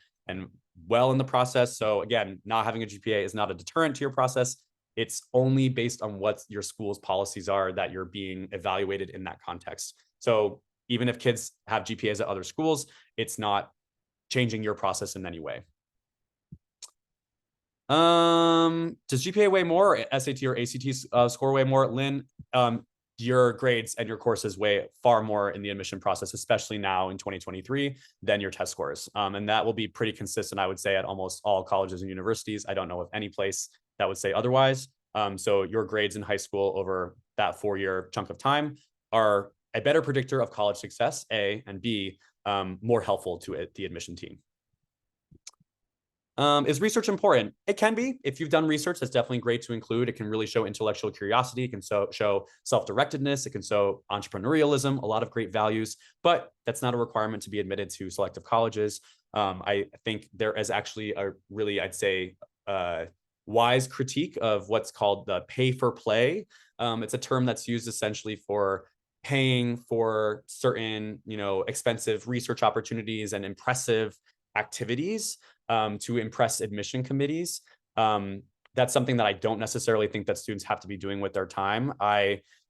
well in the process. So again, not having a GPA is not a deterrent to your process. It's only based on what your school's policies are that you're being evaluated in that context. So even if kids have GPAs at other schools, it's not changing your process in any way. Does GPA weigh more, SAT or ACT score weigh more? Lynn, your grades and your courses weigh far more in the admission process, especially now in 2023, than your test scores. And that will be pretty consistent, I would say, at almost all colleges and universities. I don't know of any place that would say otherwise. So your grades in high school over that 4-year chunk of time are a better predictor of college success, A, and B, more helpful to the admission team. Is research important? It can be. If you've done research, that's definitely great to include. It can really show intellectual curiosity. It can show self-directedness. It can show entrepreneurialism, a lot of great values, but that's not a requirement to be admitted to selective colleges. I think there is actually a really, I'd say, wise critique of what's called the pay for play. It's a term that's used essentially for paying for certain, expensive research opportunities and impressive activities to impress admission committees. That's something that I don't necessarily think that students have to be doing with their time.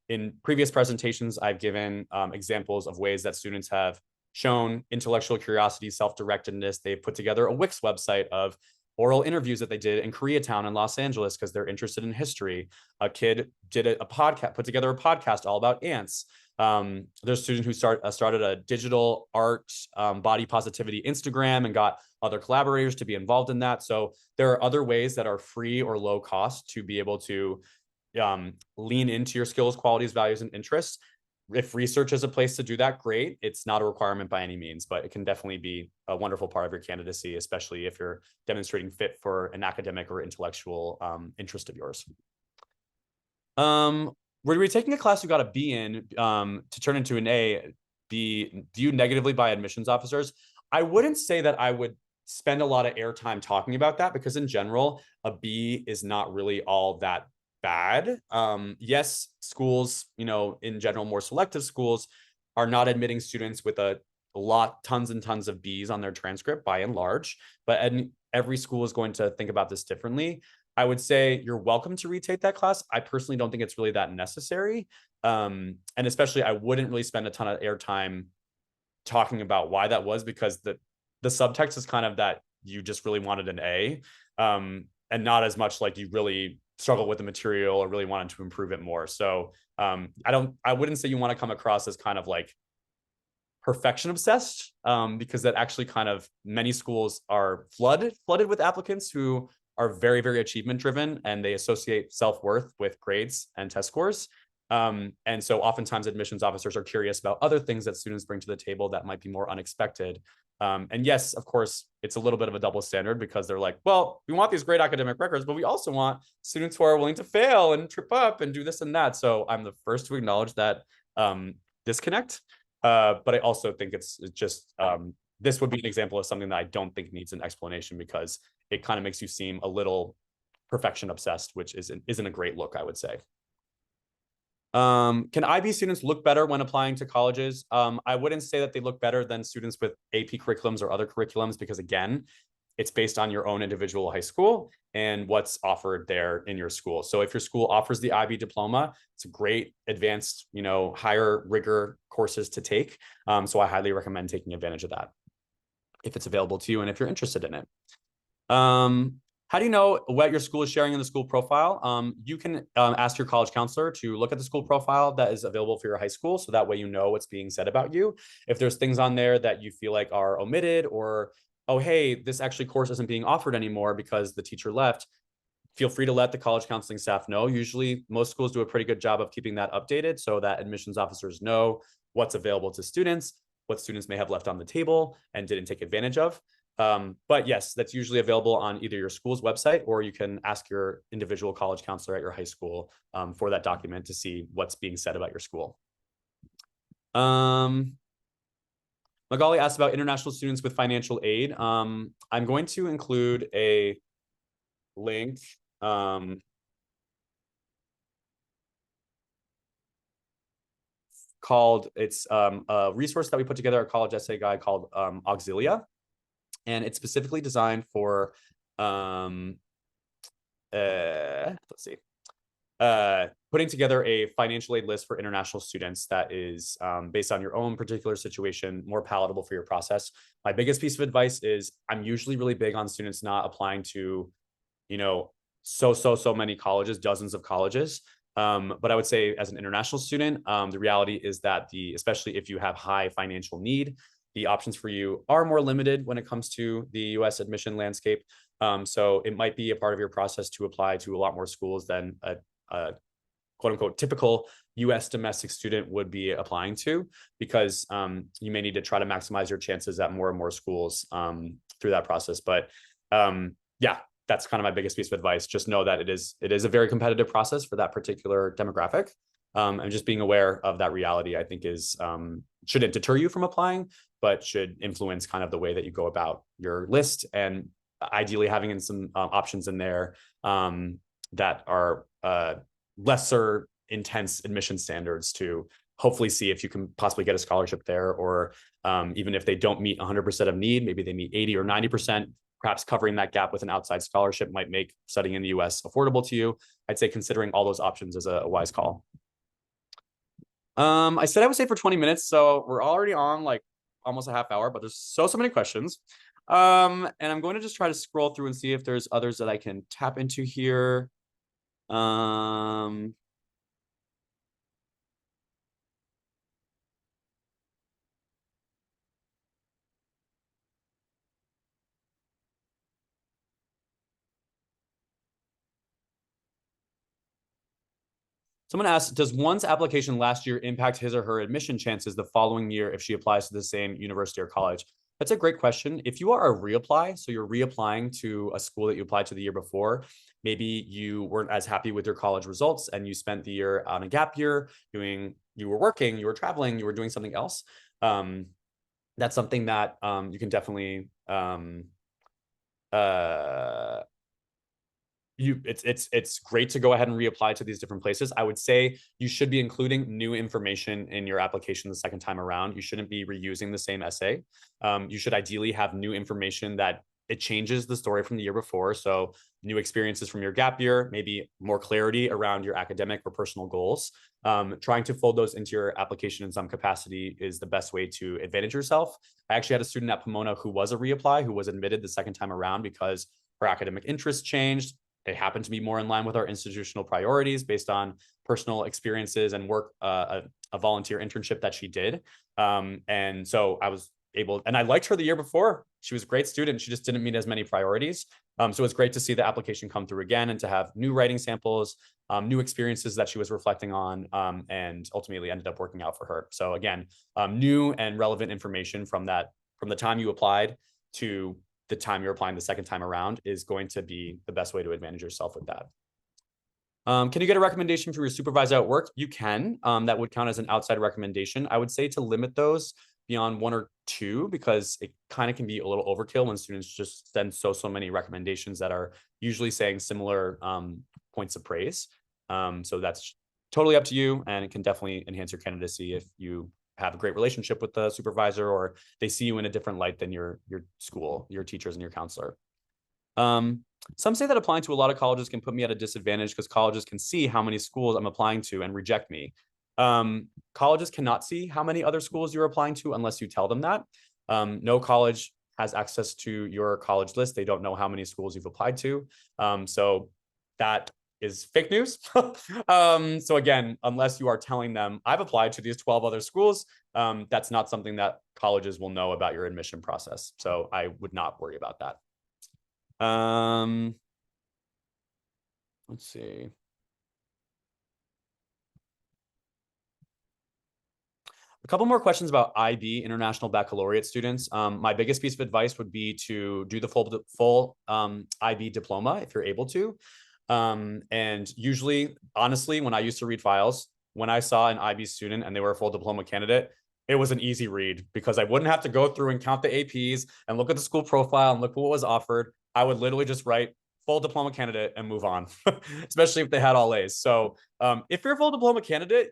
In previous presentations, I've given examples of ways that students have shown intellectual curiosity, self-directedness. They've put together a Wix website of oral interviews that they did in Koreatown in Los Angeles because they're interested in history. A kid did a podcast, put together a podcast all about ants. There's a student who started a digital art body positivity Instagram and got other collaborators to be involved in that. So there are other ways that are free or low cost to be able to lean into your skills, qualities, values, and interests. If research is a place to do that, great. It's not a requirement by any means, but it can definitely be a wonderful part of your candidacy, especially if you're demonstrating fit for an academic or intellectual interest of yours. Were we taking a class you got a B in to turn into an A, be viewed negatively by admissions officers? I wouldn't say that I would spend a lot of airtime talking about that because in general, a B is not really all that bad. Yes, schools, in general, more selective schools are not admitting students with tons and tons of Bs on their transcript by and large, but every school is going to think about this differently. I would say you're welcome to retake that class. I personally don't think it's really that necessary. And especially I wouldn't really spend a ton of airtime talking about why that was because the subtext is kind of that you just really wanted an A and not as much like you really struggle with the material or really wanted to improve it more. So I wouldn't say you want to come across as kind of like perfection obsessed because that actually kind of many schools are flooded with applicants who are very, very achievement driven and they associate self-worth with grades and test scores. And so oftentimes admissions officers are curious about other things that students bring to the table that might be more unexpected. And yes, of course, it's a little bit of a double standard because they're like, well, we want these great academic records, but we also want students who are willing to fail and trip up and do this and that. So I'm the first to acknowledge that disconnect. But I also think it's just, this would be an example of something that I don't think needs an explanation because it kind of makes you seem a little perfection obsessed, which isn't a great look, I would say. Can IB students look better when applying to colleges? I wouldn't say that they look better than students with AP curriculums or other curriculums because again, it's based on your own individual high school and what's offered there in your school. So if your school offers the IB diploma, it's a great advanced, higher rigor courses to take. So I highly recommend taking advantage of that if it's available to you and if you're interested in it. How do you know what your school is sharing in the school profile? You can ask your college counselor to look at the school profile that is available for your high school. So that way you know what's being said about you. If there's things on there that you feel like are omitted or, oh, hey, this actually course isn't being offered anymore because the teacher left, feel free to let the college counseling staff know. Usually most schools do a pretty good job of keeping that updated so that admissions officers know what's available to students, what students may have left on the table and didn't take advantage of. But yes, that's usually available on either your school's website or you can ask your individual college counselor at your high school for that document to see what's being said about your school. Magali asked about international students with financial aid. I'm going to include a link. it's a resource that we put together, a college essay guide called Auxilia. And it's specifically designed for, let's see, putting together a financial aid list for international students that is based on your own particular situation, more palatable for your process. My biggest piece of advice is I'm usually really big on students not applying to, you know, so many colleges, dozens of colleges. But I would say as an international student, the reality is that especially if you have high financial need, the options for you are more limited when it comes to the US admission landscape. So it might be a part of your process to apply to a lot more schools than a quote unquote typical US domestic student would be applying to, because you may need to try to maximize your chances at more and more schools through that process. But yeah, that's kind of my biggest piece of advice. Just know that it is a very competitive process for that particular demographic. And just being aware of that reality, I think shouldn't deter you from applying, but should influence kind of the way that you go about your list, and ideally having in some options in there that are lesser intense admission standards to hopefully see if you can possibly get a scholarship there, or even if they don't meet 100% of need, maybe they meet 80 or 90%, perhaps covering that gap with an outside scholarship might make studying in the US affordable to you. I'd say considering all those options is a wise call. I said I would say for 20 minutes, so we're already on like almost a half hour, but there's so many questions. And I'm going to just try to scroll through and see if there's others that I can tap into here. Someone asked, does one's application last year impact his or her admission chances the following year if she applies to the same university or college? That's a great question. If you are a reapply, so you're reapplying to a school that you applied to the year before, maybe you weren't as happy with your college results and you spent the year on a gap year you were working, you were traveling, you were doing something else. That's something that you can definitely it's great to go ahead and reapply to these different places. I would say you should be including new information in your application the second time around. You shouldn't be reusing the same essay. You should ideally have new information that it changes the story from the year before. So new experiences from your gap year, maybe more clarity around your academic or personal goals. Trying to fold those into your application in some capacity is the best way to advantage yourself. I actually had a student at Pomona who was a reapply, who was admitted the second time around because her academic interests changed. They happen to be more in line with our institutional priorities based on personal experiences and work, a volunteer internship that she did. And so I was able, and I liked her the year before. She was a great student. She just didn't meet as many priorities. So it's great to see the application come through again and to have new writing samples, new experiences that she was reflecting on, and ultimately ended up working out for her. So again, new and relevant information from the time you applied to the time you're applying the second time around is going to be the best way to advantage yourself with that. Can you get a recommendation from your supervisor at work? You can. That would count as an outside recommendation. I would say to limit those beyond 1 or 2, because it kind of can be a little overkill when students just send so many recommendations that are usually saying similar points of praise. So that's totally up to you, and it can definitely enhance your candidacy if you have a great relationship with the supervisor, or they see you in a different light than your school, your teachers, and your counselor. Some say that applying to a lot of colleges can put me at a disadvantage because colleges can see how many schools I'm applying to and reject me. Colleges cannot see how many other schools you're applying to unless you tell them that. No college has access to your college list. They don't know how many schools you've applied to. So that is fake news. So again, unless you are telling them I've applied to these 12 other schools, that's not something that colleges will know about your admission process. So I would not worry about that. Let's see. A couple more questions about IB, International Baccalaureate students. My biggest piece of advice would be to do the full IB diploma if you're able to. And usually, honestly, when I used to read files, when I saw an IB student and they were a full diploma candidate, it was an easy read because I wouldn't have to go through and count the APs and look at the school profile and look at what was offered. I would literally just write full diploma candidate and move on, especially if they had all A's. So if you're a full diploma candidate,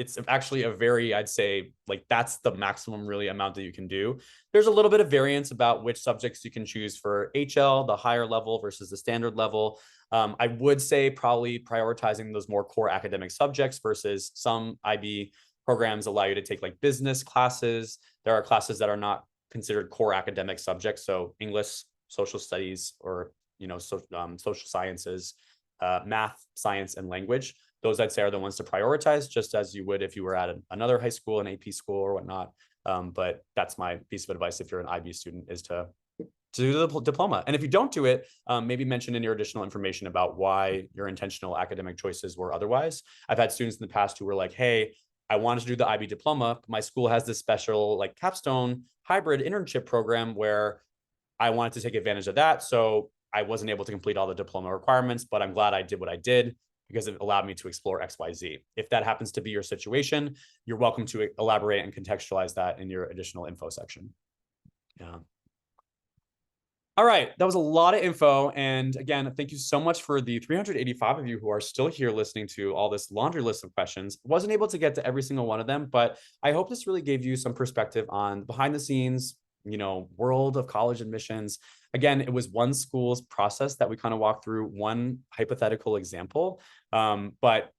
it's actually a very, I'd say, like that's the maximum really amount that you can do. There's a little bit of variance about which subjects you can choose for HL, the higher level versus the standard level. I would say probably prioritizing those more core academic subjects versus some IB programs allow you to take like business classes. There are classes that are not considered core academic subjects. So English, social studies, or, social sciences, math, science, and language. Those I'd say are the ones to prioritize, just as you would if you were at another high school, an AP school or whatnot. But that's my piece of advice if you're an IB student, is to do the diploma. And if you don't do it, maybe mention in your additional information about why your intentional academic choices were otherwise. I've had students in the past who were like, hey, I wanted to do the IB diploma, but my school has this special like capstone hybrid internship program where I wanted to take advantage of that. So I wasn't able to complete all the diploma requirements, but I'm glad I did what I did because it allowed me to explore XYZ. If that happens to be your situation, you're welcome to elaborate and contextualize that in your additional info section. Yeah. All right, that was a lot of info. And again, thank you so much for the 385 of you who are still here listening to all this laundry list of questions. Wasn't able to get to every single one of them, but I hope this really gave you some perspective on behind the scenes, world of college admissions. Again, it was one school's process that we kind of walked through, one hypothetical example, but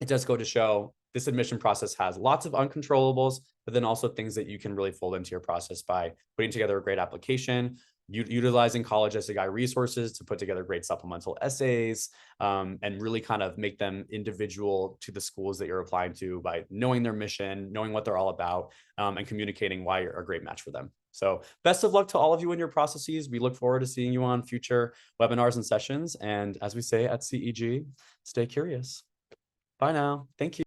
it does go to show this admission process has lots of uncontrollables, but then also things that you can really fold into your process by putting together a great application, utilizing college SAI resources to put together great supplemental essays, and really kind of make them individual to the schools that you're applying to by knowing their mission, knowing what they're all about, and communicating why you're a great match for them. So best of luck to all of you in your processes. We look forward to seeing you on future webinars and sessions. And as we say at CEG, stay curious. Bye now. Thank you.